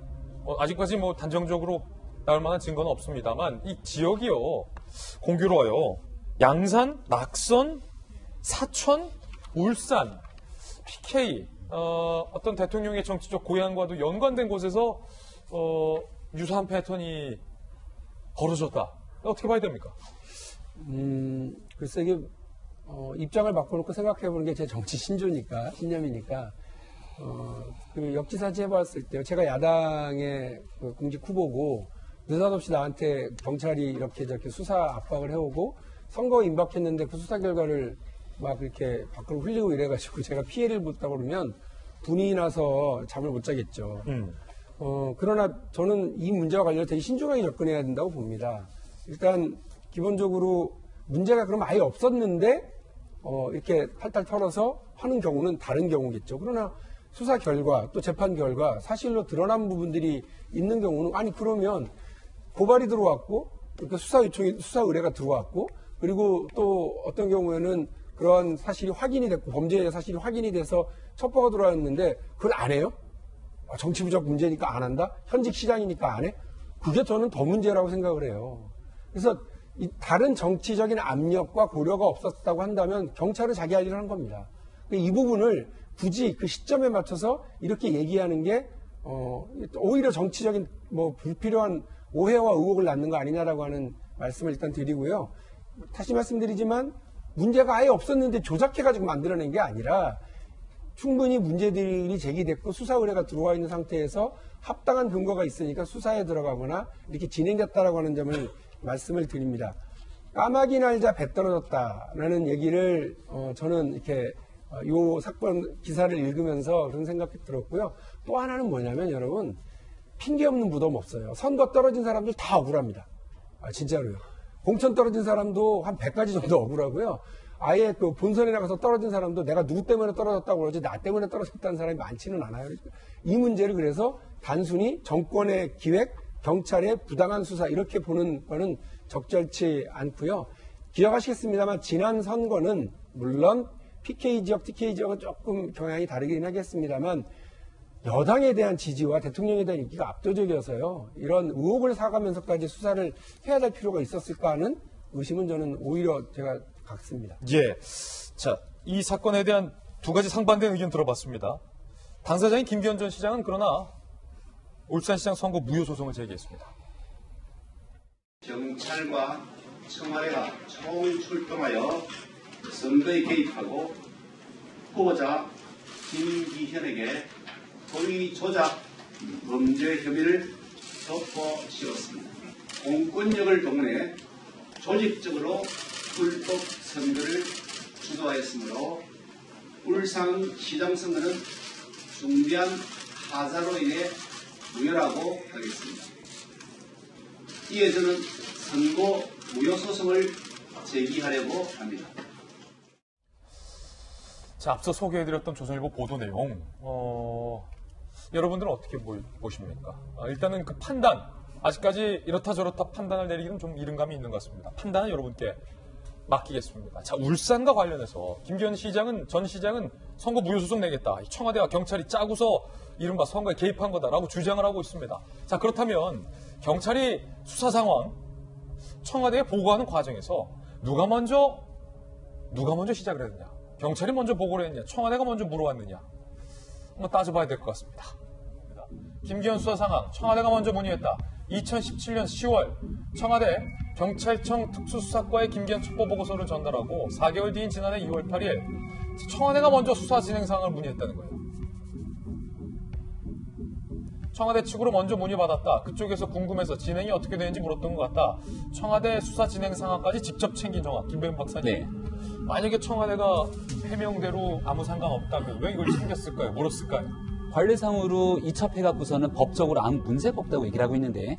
아직까지 단정적으로 나올 만한 증거는 없습니다만 이 지역이요 공교로워요. 양산, 낙선, 사천, 울산, PK 어떤 대통령의 정치적 고향과도 연관된 곳에서 유사한 패턴이 벌어졌다. 어떻게 봐야 됩니까? 글쎄 이게 입장을 바꿔놓고 생각해보는 게 제 정치 신념이니까 그 역지사지 해봤을 때 제가 야당의 그 공직 후보고 느닷없이 나한테 경찰이 이렇게 저렇게 수사 압박을 해오고 선거 임박했는데 그 수사 결과를 막 이렇게 밖으로 흘리고 이래가지고 제가 피해를 봤다고 그러면 분이 나서 잠을 못 자겠죠. 그러나 저는 이 문제와 관련해서 되게 신중하게 접근해야 된다고 봅니다. 일단 기본적으로 문제가 그럼 아예 없었는데 이렇게 탈탈 털어서 하는 경우는 다른 경우겠죠. 그러나 수사 결과 또 재판 결과 사실로 드러난 부분들이 있는 경우는 그러면 고발이 들어왔고 수사 의뢰가 들어왔고 그리고 또 어떤 경우에는 그러한 사실이 확인이 됐고 범죄의 사실이 확인이 돼서 첩보가 들어왔는데 그걸 안 해요? 정치부적 문제니까 안 한다? 현직 시장이니까 안 해? 그게 저는 더 문제라고 생각을 해요. 그래서 다른 정치적인 압력과 고려가 없었다고 한다면 경찰은 자기 할 일을 한 겁니다. 이 부분을 굳이 그 시점에 맞춰서 이렇게 얘기하는 게 오히려 정치적인 불필요한 오해와 의혹을 낳는 거 아니냐라고 하는 말씀을 일단 드리고요. 다시 말씀드리지만 문제가 아예 없었는데 조작해가지고 만들어낸 게 아니라 충분히 문제들이 제기됐고 수사 의뢰가 들어와 있는 상태에서 합당한 근거가 있으니까 수사에 들어가거나 이렇게 진행됐다라고 하는 점을 말씀을 드립니다. 까마귀 날자 배 떨어졌다라는 얘기를 저는 이렇게 요 사건 기사를 읽으면서 그런 생각이 들었고요. 또 하나는 뭐냐면 여러분 핑계 없는 무덤 없어요. 선거 떨어진 사람들 다 억울합니다. 진짜로요. 공천 떨어진 사람도 한 100가지 정도 억울하고요. 아예 그 본선에 나가서 떨어진 사람도 내가 누구 때문에 떨어졌다고 그러지 나 때문에 떨어졌다는 사람이 많지는 않아요. 이 문제를 그래서 단순히 정권의 기획, 경찰의 부당한 수사 이렇게 보는 거는 적절치 않고요. 기억하시겠습니다만 지난 선거는 물론 PK 지역, TK 지역은 조금 경향이 다르긴 하겠습니다만 여당에 대한 지지와 대통령에 대한 인기가 압도적이어서요. 이런 의혹을 사가면서까지 수사를 해야 될 필요가 있었을까 하는 의심은 저는 오히려 제가 갖습니다. 예. 자, 이 사건에 대한 두 가지 상반된 의견 들어봤습니다. 당사자인 김기현 전 시장은 그러나 울산시장 선거 무효 소송을 제기했습니다. 경찰과 청와대가 총 출동하여 선거에 개입하고 후보자 김기현에게 고의 조작 범죄 혐의를 덮어씌웠습니다. 공권력을 동원해 조직적으로 불법 선거를 주도하였으므로 울산시장 선거는 중대한 하자로 인해 무효라고 하겠습니다. 이에 저는 선고 무효소송을 제기하려고 합니다. 자, 앞서 소개해드렸던 조선일보 보도 내용, 여러분들은 어떻게 보십니까? 일단은 그 판단, 아직까지 이렇다 저렇다 판단을 내리기는 좀 이른 감이 있는 것 같습니다. 판단은 여러분께 맡기겠습니다. 자, 울산과 관련해서 김기현 전 시장은 선거 무효소송 내겠다. 청와대와 경찰이 짜고서 이른바 선거에 개입한 거다라고 주장을 하고 있습니다. 자, 그렇다면 경찰이 수사 상황, 청와대에 보고하는 과정에서 누가 먼저 시작을 했느냐? 경찰이 먼저 보고를 했느냐? 청와대가 먼저 물어왔느냐? 한번 따져봐야 될 것 같습니다. 김기현 수사 상황, 청와대가 먼저 문의했다. 2017년 10월 청와대 경찰청 특수수사과에 김기현 첩보보고서를 전달하고 4개월 뒤인 지난해 2월 8일 청와대가 먼저 수사 진행 상황을 문의했다는 거예요. 청와대 측으로 먼저 문의받았다. 그쪽에서 궁금해서 진행이 어떻게 되는지 물었던 것 같다. 청와대 수사 진행 상황까지 직접 챙긴 정황. 김배은 박사님. 네. 만약에 청와대가 해명대로 아무 상관없다면 왜 이걸 챙겼을까요? 물었을까요? 관례상으로 이첩해갖고서는 법적으로 아무 문제가 없다고 얘기를 하고 있는데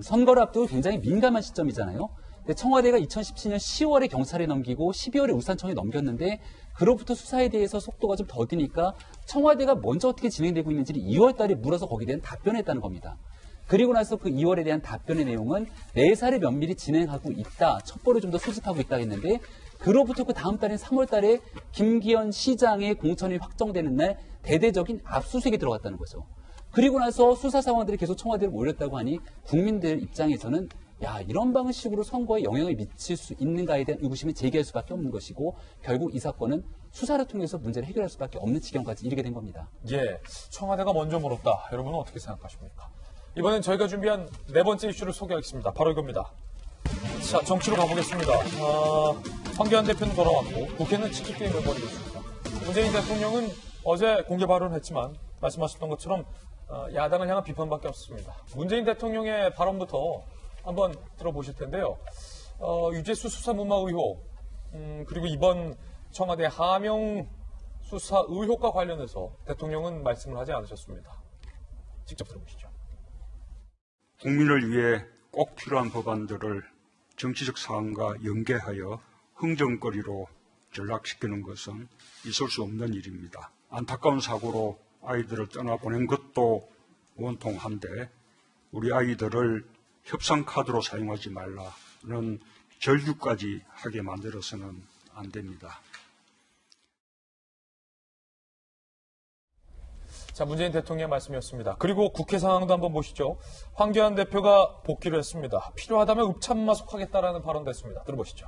선거를 앞두고 굉장히 민감한 시점이잖아요. 근데 청와대가 2017년 10월에 경찰에 넘기고 12월에 울산청에 넘겼는데 그로부터 수사에 대해서 속도가 좀 더디니까 청와대가 먼저 어떻게 진행되고 있는지를 2월 달에 물어서 거기에 대한 답변을 했다는 겁니다. 그리고 나서 그 2월에 대한 답변의 내용은 내사를 면밀히 진행하고 있다. 첩보를 좀 더 수집하고 있다 했는데 그로부터 그 다음 달인 3월 달에 김기현 시장의 공천이 확정되는 날 대대적인 압수수색이 들어갔다는 거죠. 그리고 나서 수사 상황들이 계속 청와대로 몰렸다고 하니 국민들 입장에서는 야, 이런 방식으로 선거에 영향을 미칠 수 있는가에 대한 의구심을 제기할 수밖에 없는 것이고 결국 이 사건은 수사를 통해서 문제를 해결할 수밖에 없는 지경까지 이르게 된 겁니다. 예, 청와대가 먼저 물었다. 여러분은 어떻게 생각하십니까? 이번엔 저희가 준비한 네 번째 이슈를 소개하겠습니다. 바로 이겁니다. 자, 정치로 가보겠습니다. 황교안 대표는 돌아왔고 국회는 치킨게임을 벌이고 있습니다. 문재인 대통령은 어제 공개 발언을 했지만 말씀하셨던 것처럼 야당을 향한 비판밖에 없습니다. 문재인 대통령의 발언부터 한번 들어보실 텐데요. 유재수 수사무마 의혹, 그리고 이번 청와대 하명 수사 의혹과 관련해서 대통령은 말씀을 하지 않으셨습니다. 직접 들어보시죠. 국민을 위해 꼭 필요한 법안들을 정치적 상황과 연계하여 흥정거리로 전락시키는 것은 있을 수 없는 일입니다. 안타까운 사고로 아이들을 떠나보낸 것도 원통한데 우리 아이들을 협상카드로 사용하지 말라는 절규까지 하게 만들어서는 안 됩니다. 자, 문재인 대통령의 말씀이었습니다. 그리고 국회 상황도 한번 보시죠. 황교안 대표가 복귀를 했습니다. 필요하다면 읍참마속하겠다라는 발언도 했습니다. 들어보시죠.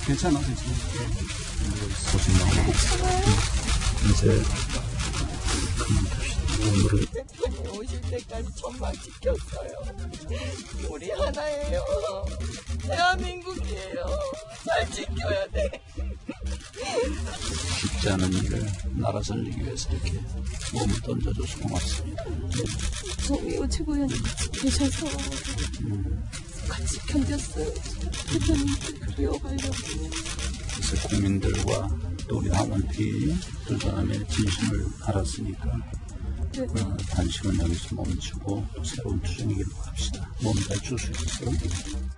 괜찮아. 이제 대통령 오실 때까지 좀만 지켰어요. 우리 하나예요. 대한민국이에요. 잘 지켜야 돼. 쉽지 않은 일을 나라 살리기 위해서 이렇게 몸을 던져줘서 고맙습니다. 정의호 최고위원 계셔서 같이 견뎠어요. 대통령 그리워가려고. 그래서 국민들과 또 우리 당원들이 두 사람의 진심을 알았으니까 단식은 여기서 멈추고 또 새로운 투쟁의 길로 갑시다. 몸 잘 줄 수 있어요.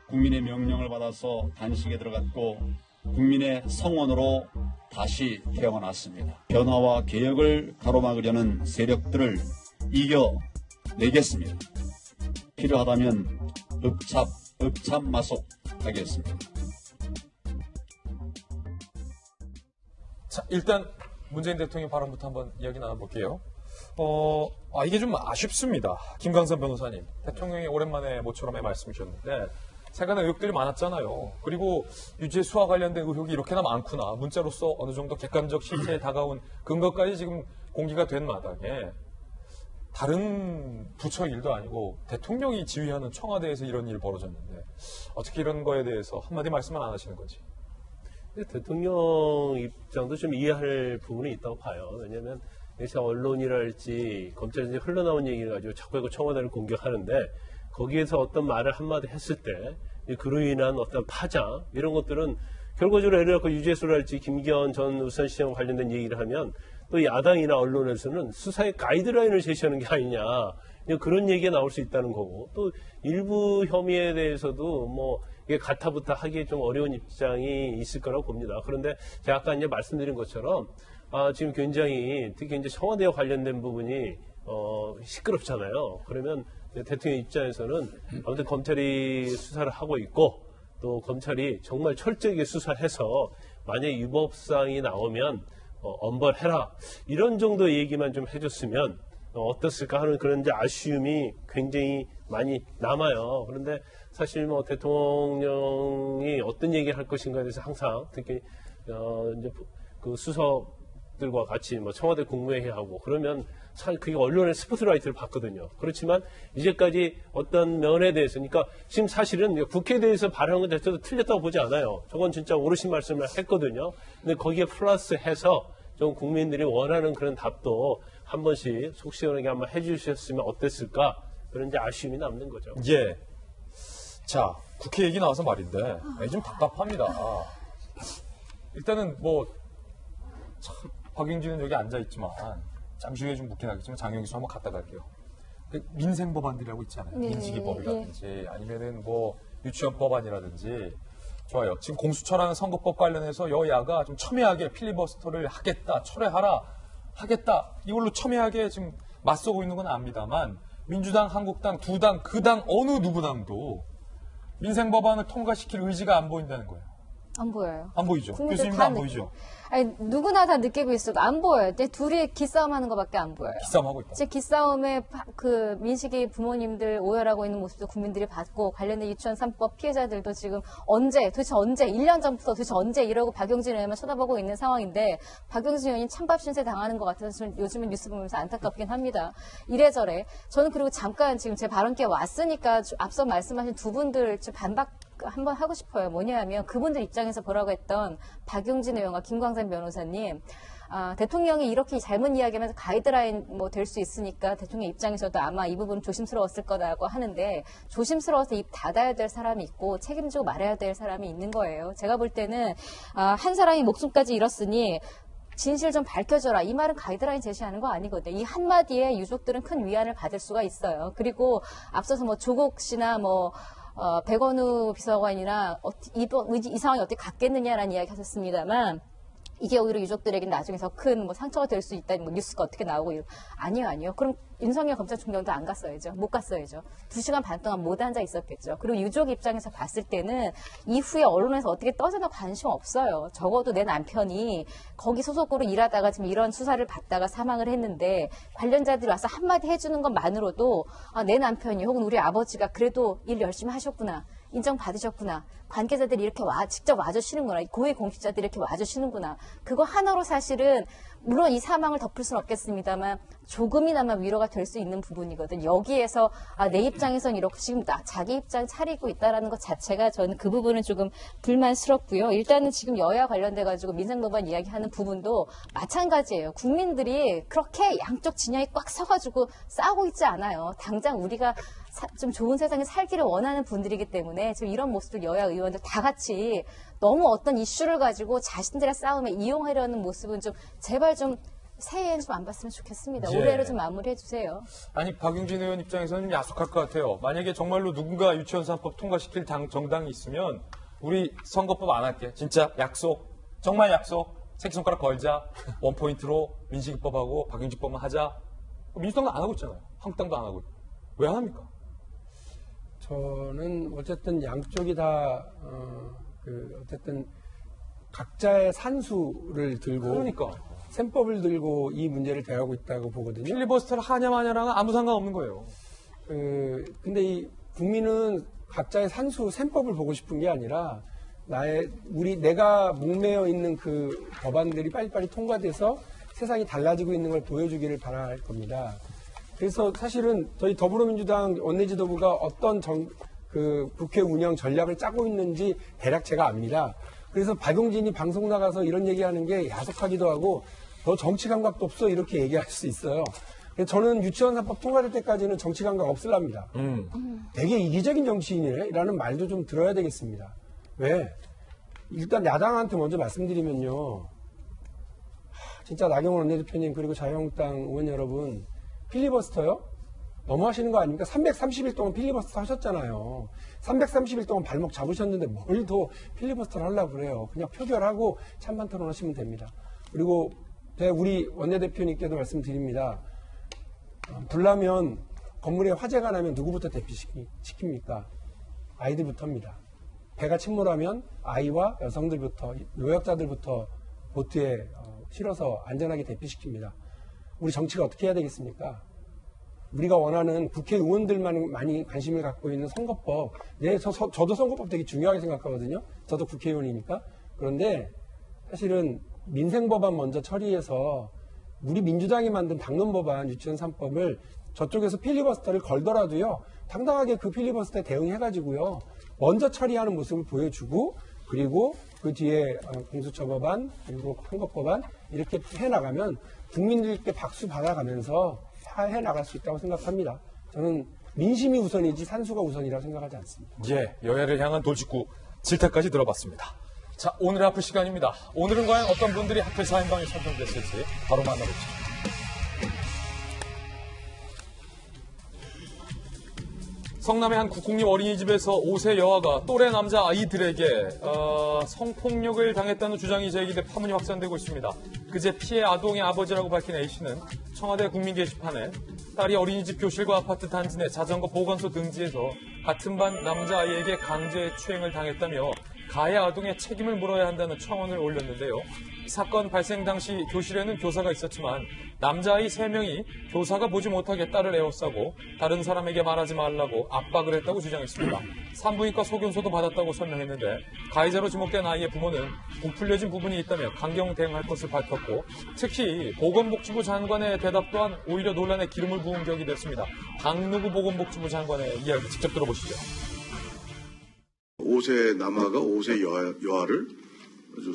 국민의 명령을 받아서 단식에 들어갔고 국민의 성원으로 다시 태어났습니다. 변화와 개혁을 가로막으려는 세력들을 이겨내겠습니다. 필요하다면 읍참마속 하겠습니다. 자, 일단 문재인 대통령 발언부터 한번 이야기 나눠볼게요. 이게 좀 아쉽습니다. 김광선 변호사님, 대통령이 오랜만에 모처럼에 말씀이셨는데 세간의 의혹들이 많았잖아요. 그리고 유재수와 관련된 의혹이 이렇게나 많구나. 문자로서 어느 정도 객관적 실체에 다가온 근거까지 지금 공개가 된 마당에 다른 부처 일도 아니고 대통령이 지휘하는 청와대에서 이런 일이 벌어졌는데 어떻게 이런 거에 대해서 한마디 말씀은 안 하시는 거지? 대통령 입장도 좀 이해할 부분이 있다고 봐요. 왜냐하면 여기서 언론이랄지 검찰에서 흘러나온 얘기를 가지고 자꾸 청와대를 공격하는데 거기에서 어떤 말을 한마디 했을 때 그로 인한 어떤 파장 이런 것들은 결과적으로 예를 들어 유재수랄지 김기현 전 울산시장 관련된 얘기를 하면 또 야당이나 언론에서는 수사의 가이드라인을 제시하는 게 아니냐. 그런 얘기가 나올 수 있다는 거고, 또 일부 혐의에 대해서도 뭐 이게 가타부타 하기 좀 어려운 입장이 있을 거라고 봅니다. 그런데 제가 아까 이제 말씀드린 것처럼 지금 굉장히 특히 이제 청와대와 관련된 부분이 시끄럽잖아요. 그러면 대통령 입장에서는 아무튼 검찰이 수사를 하고 있고 또 검찰이 정말 철저하게 수사해서 만약에 유법사항이 나오면 엄벌해라, 이런 정도 얘기만 좀 해줬으면 어떻을까 하는 그런 이제 아쉬움이 굉장히 많이 남아요. 그런데 사실 뭐 대통령이 어떤 얘기를 할 것인가에 대해서 항상 특히 이제 그 수석들과 같이 뭐 청와대 국무회의하고 그러면 참 그게 언론의 스포트라이트를 받거든요. 그렇지만 이제까지 어떤 면에 대해서, 그러니까 지금 사실은 국회에 대해서 발언한 것 자체도 틀렸다고 보지 않아요. 저건 진짜 옳으신 말씀을 했거든요. 근데 거기에 플러스해서 좀 국민들이 원하는 그런 답도 한 번씩 속 시원하게 한번 해주셨으면 어땠을까, 그런 이제 아쉬움이 남는 거죠. 예. 자, 국회 얘기 나와서 말인데 좀 답답합니다. 일단은 뭐 참, 박용진은 여기 앉아 있지만 잠시 후에 좀 묻긴 하겠지만 장영기수 한번 갖다 갈게요. 민생 법안들이라고 있잖아요. 네, 민식이법이라든지 아니면은 뭐 유치원 법안이라든지. 좋아요. 지금 공수처라는 선거법 관련해서 여야가 좀 첨예하게 필리버스터를 하겠다, 철회하라, 하겠다, 이걸로 첨예하게 지금 맞서고 있는 건 압니다만, 민주당, 한국당, 두 당, 그 당 어느 누구 당도 민생 법안을 통과시킬 의지가 안 보인다는 거예요. 안 보여요. 안 보이죠? 국민들 교수님도 다 안 보이죠? 아니, 누구나 다 느끼고 있어도 안 보여요. 근데 둘이 기싸움하는 것밖에 안 보여요. 기싸움하고 있다. 제 기싸움에 그 민식이 부모님들 오열하고 있는 모습도 국민들이 봤고, 관련된 유치원 3법 피해자들도 지금 도대체 언제 1년 전부터 도대체 언제 이러고 박용진 의원만 쳐다보고 있는 상황인데, 박용진 의원이 찬밥 신세 당하는 것 같아서 요즘은 뉴스 보면서 안타깝긴 합니다. 이래저래. 저는 그리고 잠깐 지금 제 발언기에 왔으니까 앞서 말씀하신 두 분들 좀 반박 한번 하고 싶어요. 뭐냐면 그분들 입장에서 보라고 했던 박용진 의원과 김광산 변호사님, 대통령이 이렇게 잘못 이야기하면서 가이드라인 뭐 될 수 있으니까 대통령 입장에서도 아마 이 부분 조심스러웠을 거라고 하는데, 조심스러워서 입 닫아야 될 사람이 있고 책임지고 말해야 될 사람이 있는 거예요. 제가 볼 때는 한 사람이 목숨까지 잃었으니 진실 좀 밝혀줘라, 이 말은 가이드라인 제시하는 거 아니거든요. 이 한마디에 유족들은 큰 위안을 받을 수가 있어요. 그리고 앞서서 뭐 조국 씨나 뭐 백원우 비서관이나 이 상황이 어떻게 갔겠느냐라는 이야기 하셨습니다만, 이게 오히려 유족들에게 나중에 더 큰 뭐 상처가 될 수 있다는 뭐 뉴스가 어떻게 나오고 아니요. 그럼 윤석열 검찰총장도 안 갔어야죠. 못 갔어야죠. 2시간 반 동안 못 앉아 있었겠죠. 그리고 유족 입장에서 봤을 때는 이후에 언론에서 어떻게 떠져나 관심 없어요. 적어도 내 남편이 거기 소속으로 일하다가 지금 이런 수사를 받다가 사망을 했는데, 관련자들이 와서 한마디 해주는 것만으로도 내 남편이 혹은 우리 아버지가 그래도 일 열심히 하셨구나, 인정받으셨구나, 관계자들이 이렇게 직접 와주시는구나, 고위 공직자들이 이렇게 와주시는구나, 그거 하나로 사실은 물론 이 사망을 덮을 수는 없겠습니다만 조금이나마 위로가 될 수 있는 부분이거든. 여기에서 내 입장에선 이렇게 지금 자기 입장 차리고 있다라는 것 자체가 저는 그 부분은 조금 불만스럽고요. 일단은 지금 여야 관련돼가지고 민생법안 이야기하는 부분도 마찬가지예요. 국민들이 그렇게 양쪽 진영이 꽉 서가지고 싸우고 있지 않아요. 당장 우리가 좀 좋은 세상에 살기를 원하는 분들이기 때문에 지금 이런 모습들 여야 의원들 다 같이 너무 어떤 이슈를 가지고 자신들의 싸움에 이용하려는 모습은 좀 제발 좀 새해에는 좀 안 봤으면 좋겠습니다. 예. 올해로 좀 마무리해 주세요. 아니, 박용진 의원 입장에서는 좀 야속할 것 같아요. 만약에 정말로 누군가 유치원 3법 통과시킬 정당이 있으면 우리 선거법 안 할게. 진짜 약속. 정말 약속. 새끼손가락 걸자. 원포인트로 민식이법하고 박용진법만 하자. 민주당도 안 하고 있잖아요. 한국당도 안 하고 있고. 왜 안 합니까? 저는 어쨌든 양쪽이 다 어쨌든 각자의 산수를 들고, 그러니까 셈법을 들고 이 문제를 대하고 있다고 보거든요. 필리버스터를 하냐 마냐랑은 아무 상관없는 거예요. 근데 이 국민은 각자의 산수 셈법을 보고 싶은 게 아니라 내가 목매어 있는 그 법안들이 빨리빨리 통과돼서 세상이 달라지고 있는 걸 보여주기를 바랄 겁니다. 그래서 사실은 저희 더불어민주당 원내지도부가 어떤 국회 운영 전략을 짜고 있는지 대략 제가 압니다. 그래서 박용진이 방송 나가서 이런 얘기하는 게 야속하기도 하고 너 정치 감각도 없어 이렇게 얘기할 수 있어요. 저는 유치원 3법 통과될 때까지는 정치 감각 없을랍니다. 되게 이기적인 정치인이라는 말도 좀 들어야 되겠습니다. 왜? 일단 야당한테 먼저 말씀드리면요. 진짜 나경원 원내대표님 그리고 자유한국당 의원 여러분 필리버스터요? 너무하시는 거 아닙니까? 330일 동안 필리버스터 하셨잖아요. 330일 동안 발목 잡으셨는데 뭘 더 필리버스터를 하려고 그래요. 그냥 표결하고 찬반 토론하시면 됩니다. 그리고 제가 우리 원내대표님께도 말씀드립니다. 불나면 건물에 화재가 나면 누구부터 대피시킵니까? 아이들부터입니다. 배가 침몰하면 아이와 여성들부터, 노약자들부터 보트에 실어서 안전하게 대피시킵니다. 우리 정치가 어떻게 해야 되겠습니까? 우리가 원하는 국회의원들만 많이 관심을 갖고 있는 선거법. 네, 저도 선거법 되게 중요하게 생각하거든요. 저도 국회의원이니까. 그런데 사실은 민생법안 먼저 처리해서 우리 민주당이 만든 당론법안 유치원 3법을 저쪽에서 필리버스터를 걸더라도요. 당당하게 그 필리버스터에 대응해가지고요. 먼저 처리하는 모습을 보여주고 그리고 그 뒤에 공수처법안 그리고 선거법안 이렇게 해나가면 국민들께 박수 받아가면서 해나갈 수 있다고 생각합니다. 저는 민심이 우선이지 산수가 우선이라고 생각하지 않습니다. 예, 여야를 향한 돌직구 질타까지 들어봤습니다. 자, 오늘의 하플 시간입니다. 오늘은 과연 어떤 분들이 하플 4인방에 선정됐을지 바로 만나보죠. 성남의 한 국공립 어린이집에서 5세 여아가 또래 남자 아이들에게 성폭력을 당했다는 주장이 제기돼 파문이 확산되고 있습니다. 그제 피해 아동의 아버지라고 밝힌 A씨는 청와대 국민 게시판에 딸이 어린이집 교실과 아파트 단지 내 자전거 보관소 등지에서 같은 반 남자아이에게 강제 추행을 당했다며 가해 아동의 책임을 물어야 한다는 청원을 올렸는데요. 사건 발생 당시 교실에는 교사가 있었지만 남자아이 3명이 교사가 보지 못하게 딸을 에워싸고 다른 사람에게 말하지 말라고 압박을 했다고 주장했습니다. 산부인과 소견서도 받았다고 설명했는데 가해자로 지목된 아이의 부모는 부풀려진 부분이 있다며 강경 대응할 것을 밝혔고 특히 보건복지부 장관의 대답 또한 오히려 논란에 기름을 부은 격이 됐습니다. 박누구 보건복지부 장관의 이야기 직접 들어보시죠. 5세 남아가 5세 여아를 아주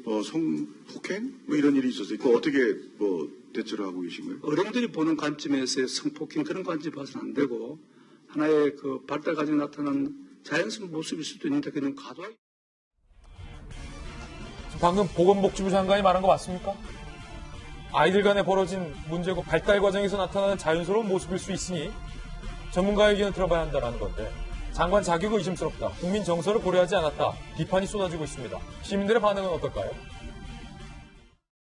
아주 성폭행? 뭐 이런 일이 있었어요. 그 어떻게 대처를 하고 계신가요? 어른들이 보는 관점에서의 성폭행 그런 관점이 봐서는 안 되고 하나의 그 발달 과정에 나타난 자연스러운 모습일 수도 있는데 그런 과도하게. 방금 보건복지부 장관이 말한 거 맞습니까? 아이들 간에 벌어진 문제고 발달 과정에서 나타나는 자연스러운 모습일 수 있으니 전문가의 의견을 들어봐야 한다는 건데 장관 자격이 의심스럽다. 국민 정서를 고려하지 않았다. 비판이 쏟아지고 있습니다. 시민들의 반응은 어떨까요?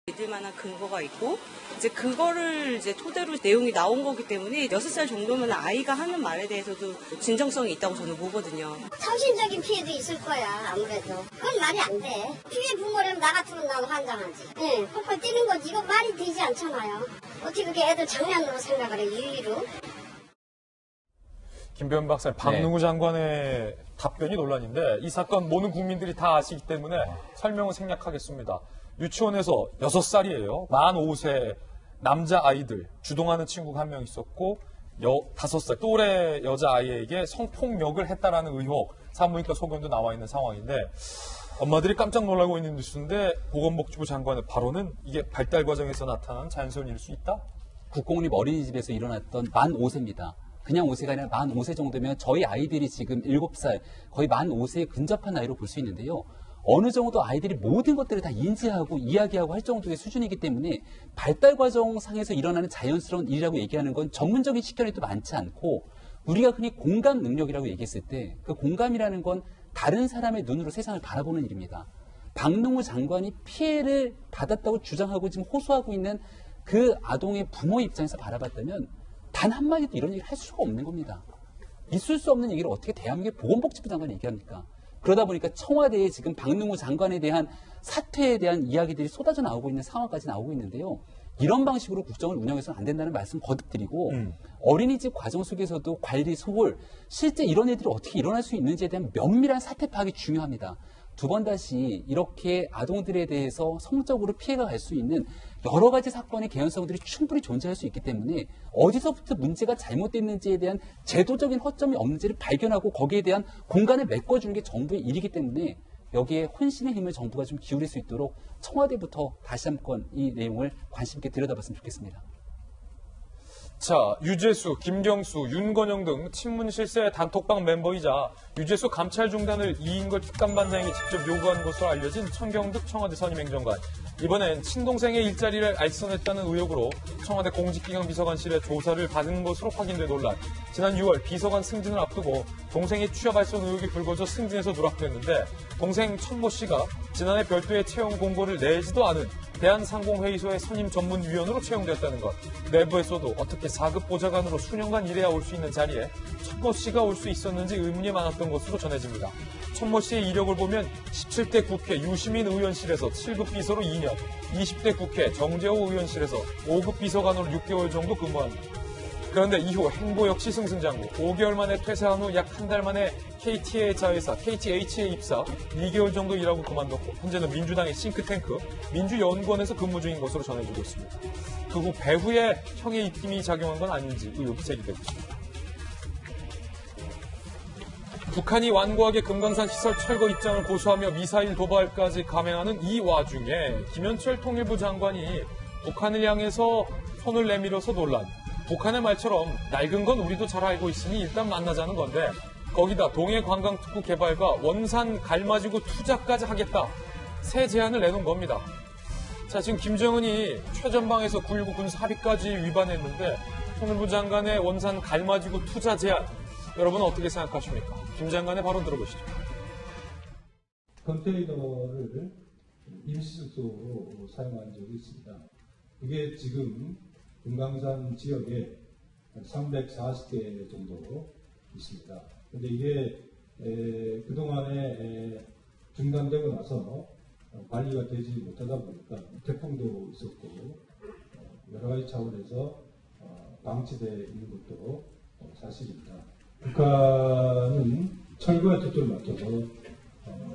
믿을 만한 근거가 있고 이제 그거를 이제 토대로 내용이 나온 거기 때문에 6살 정도면 아이가 하는 말에 대해서도 진정성이 있다고 저는 보거든요. 정신적인 피해도 있을 거야 아무래도. 그건 말이 안 돼. 피해 부모라면 나 같으면 난 환장하지. 네, 펄펄 뛰는 거지. 이거 말이 되지 않잖아요. 어떻게 그게 애들 장난으로 생각을 해 유의로. 김병현 박사님, 박능우 장관의 답변이 논란인데 이 사건 모든 국민들이 다 아시기 때문에 설명을 생략하겠습니다. 유치원에서 6살이에요. 만 5세 남자아이들 주동하는 친구가 한 명 있었고 5살 또래 여자아이에게 성폭력을 했다라는 의혹, 산부인과 소견도 나와 있는 상황인데 엄마들이 깜짝 놀라고 있는 뉴스인데 보건복지부 장관의 발언은 이게 발달 과정에서 나타난 자연스러운 일일 수 있다? 국공립 어린이집에서 일어났던 만 5세입니다. 그냥 5세가 아니라 만 5세 정도면 저희 아이들이 지금 7살, 거의 만 5세에 근접한 나이로 볼 수 있는데요. 어느 정도 아이들이 모든 것들을 다 인지하고 이야기하고 할 정도의 수준이기 때문에 발달 과정상에서 일어나는 자연스러운 일이라고 얘기하는 건 전문적인 시견에도 많지 않고 우리가 흔히 공감 능력이라고 얘기했을 때 그 공감이라는 건 다른 사람의 눈으로 세상을 바라보는 일입니다. 박능우 장관이 피해를 받았다고 주장하고 지금 호소하고 있는 그 아동의 부모 입장에서 바라봤다면 단 한마디도 이런 얘기를 할 수가 없는 겁니다. 있을 수 없는 얘기를 어떻게 대한민국의 보건복지부 장관이 얘기합니까? 그러다 보니까 청와대에 지금 박능우 장관에 대한 사퇴에 대한 이야기들이 쏟아져 나오고 있는 상황까지 나오고 있는데요. 이런 방식으로 국정을 운영해서는 안 된다는 말씀 거듭 드리고 어린이집 과정 속에서도 관리 소홀, 실제 이런 애들이 어떻게 일어날 수 있는지에 대한 면밀한 사태 파악이 중요합니다. 두 번 다시 이렇게 아동들에 대해서 성적으로 피해가 갈 수 있는 여러 가지 사건의 개연성들이 충분히 존재할 수 있기 때문에 어디서부터 문제가 잘못됐는지에 대한 제도적인 허점이 없는지를 발견하고 거기에 대한 공간을 메꿔주는 게 정부의 일이기 때문에 여기에 혼신의 힘을 정부가 좀 기울일 수 있도록 청와대부터 다시 한번 이 내용을 관심 있게 들여다봤으면 좋겠습니다. 자, 유재수, 김경수, 윤건영 등 친문 실세 단톡방 멤버이자 유재수 감찰 중단을 이인걸 특감반장에게 직접 요구한 것으로 알려진 청경득 청와대 선임 행정관. 이번엔 친동생의 일자리를 알선했다는 의혹으로 청와대 공직기강 비서관실에 조사를 받은 것으로 확인된 논란. 지난 6월 비서관 승진을 앞두고 동생의 취업 알선 의혹이 불거져 승진에서 누락됐는데 동생 천모 씨가 지난해 별도의 채용 공고를 내지도 않은 대한상공회의소의 선임 전문위원으로 채용됐다는 것. 내부에서도 어떻게 4급 보좌관으로 수년간 일해야 올 수 있는 자리에 천모 씨가 올 수 있었는지 의문이 많았던 것으로 전해집니다. 천모 씨의 이력을 보면 17대 국회 유시민 의원실에서 7급 비서로 2년, 20대 국회 정재호 의원실에서 5급 비서관으로 6개월 정도 근무합니다. 그런데 이후 행보 역시 승승장구. 5개월 만에 퇴사한 후 약 한 달 만에 KT의 자회사 KTH에 입사, 2개월 정도 일하고 그만뒀고 현재는 민주당의 싱크탱크 민주연구원에서 근무 중인 것으로 전해지고 있습니다. 그 후 배후에 형의 입김이 작용한 건 아닌지 의혹이 제기되고 있습니다. 북한이 완고하게 금강산 시설 철거 입장을 고수하며 미사일 도발까지 감행하는 이 와중에 김현철 통일부 장관이 북한을 향해서 손을 내밀어서 논란. 북한의 말처럼 낡은 건 우리도 잘 알고 있으니 일단 만나자는 건데 거기다 동해 관광특구 개발과 원산 갈마지구 투자까지 하겠다. 새 제안을 내놓은 겁니다. 자, 지금 김정은이 최전방에서 9.19 군사 합의까지 위반했는데 통일부 장관의 원산 갈마지구 투자 제안, 여러분은 어떻게 생각하십니까? 김 장관의 발언 들어보시죠. 컨테이너를 임시수소로 사용한 적이 있습니다. 그게 지금 금강산 지역에 340개 정도 있습니다. 근데 이게 그동안에 중단되고 나서 관리가 되지 못하다 보니까 태풍도 있었고 여러 가지 차원에서 방치되어 있는 것도 사실입니다. 북한은 철거에 초점을 맞춰서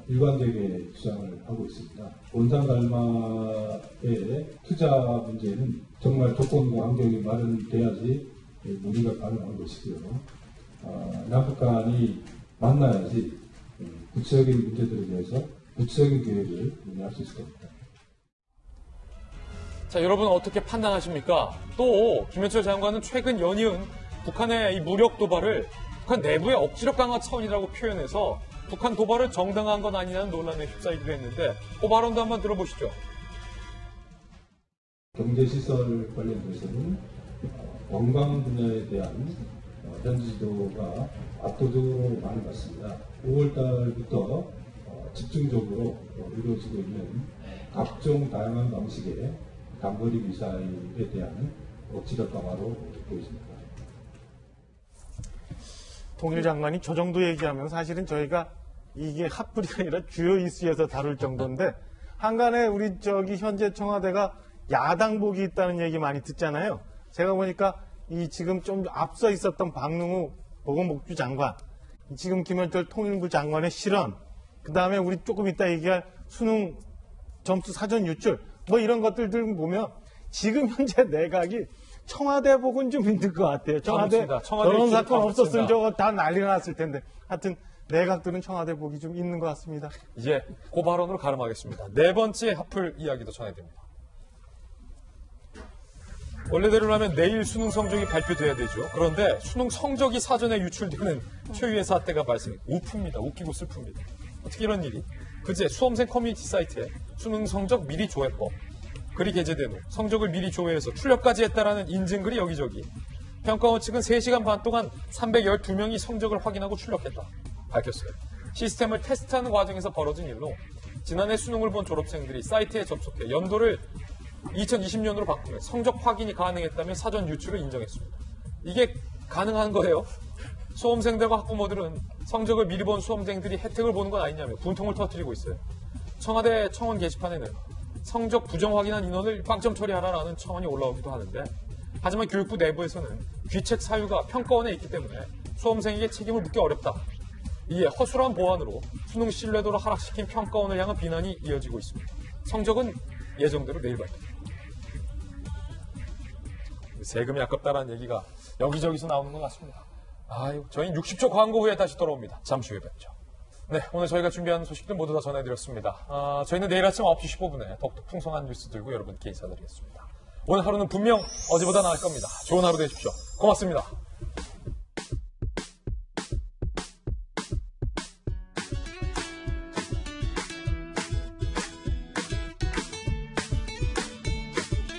일관되게 주장을 하고 있습니다. 원산 갈마의 투자 문제는 정말 조건과 환경이 마련돼야지 논의가 가능한 것이고요. 남북한이 만나야지 구체적인 문제들에 대해서 구체적인 계획을 논의할 수 있을 겁니다. 자, 여러분은 어떻게 판단하십니까? 또 김현철 장관은 최근 연이은 북한의 이 무력 도발을 북한 내부의 억지력 강화 차원이라고 표현해서 북한 도발을 정당화한 건 아니냐는 논란에 휩싸이기도 했는데 그 발언도 한번 들어보시죠. 경제시설 관련돼서는 관광 분야에 대한 현지 지도가 압도적으로 많이 받습니다. 5월 달부터 집중적으로 이루어지고 있는 각종 다양한 방식의 단거리 미사일에 대한 억지력 강화로 보여집니다. 통일장관이 저 정도 얘기하면 사실은 저희가 이게 핫불이 아니라 주요 이슈에서 다룰 정도인데 한간에 우리 현재 청와대가 야당복이 있다는 얘기 많이 듣잖아요. 제가 보니까 이 지금 좀 앞서 있었던 박능우 보건복지부 장관, 지금 김현철 통일부 장관의 실언, 그 다음에 우리 조금 이따 얘기할 수능 점수 사전 유출, 뭐 이런 것들 보면 지금 현재 내각이 청와대 복은 좀 힘들 것 같아요. 청와대 저런 사건 없었으면 저거 다 난리가 났을 텐데. 하여튼 내각들은 청와대 복이 좀 있는 것 같습니다. 이제 그 발언으로 가름하겠습니다. 네 번째 핫플 이야기도 전해드립니다. 원래대로라면 내일 수능 성적이 발표돼야 되죠. 그런데 수능 성적이 사전에 유출되는 최후의 사태가 발생해. 우프입니다. 웃기고 슬픕니다. 어떻게 이런 일이? 그제 수험생 커뮤니티 사이트에 수능 성적 미리 조회법 글이 게재된 후 성적을 미리 조회해서 출력까지 했다라는 인증글이 여기저기. 평가원 측은 3시간 반 동안 312명이 성적을 확인하고 출력했다 밝혔어요. 시스템을 테스트하는 과정에서 벌어진 일로 지난해 수능을 본 졸업생들이 사이트에 접속해 연도를 2020년으로 바꾸며 성적 확인이 가능했다며 사전 유출을 인정했습니다. 이게 가능한 거예요? 수험생들과 학부모들은 성적을 미리 본 수험생들이 혜택을 보는 건 아니냐며 분통을 터뜨리고 있어요. 청와대 청원 게시판에는 성적 부정 확인한 인원을 빵점 처리하라라는 청원이 올라오기도 하는데 하지만 교육부 내부에서는 귀책 사유가 평가원에 있기 때문에 수험생에게 책임을 묻기 어렵다. 이에 허술한 보완으로 수능 신뢰도를 하락시킨 평가원을 향한 비난이 이어지고 있습니다. 성적은 예정대로 내일 발표됩니다. 세금이 아깝다라는 얘기가 여기저기서 나오는 것 같습니다. 아유, 저희는 60초 광고 후에 다시 돌아옵니다. 잠시 후에 뵙죠. 네, 오늘 저희가 준비한 소식들 모두 다 전해드렸습니다. 저희는 내일 아침 9시 15분에 더욱더 풍성한 뉴스 들고 여러분께 인사드리겠습니다. 오늘 하루는 분명 어제보다 나을 겁니다. 좋은 하루 되십시오. 고맙습니다.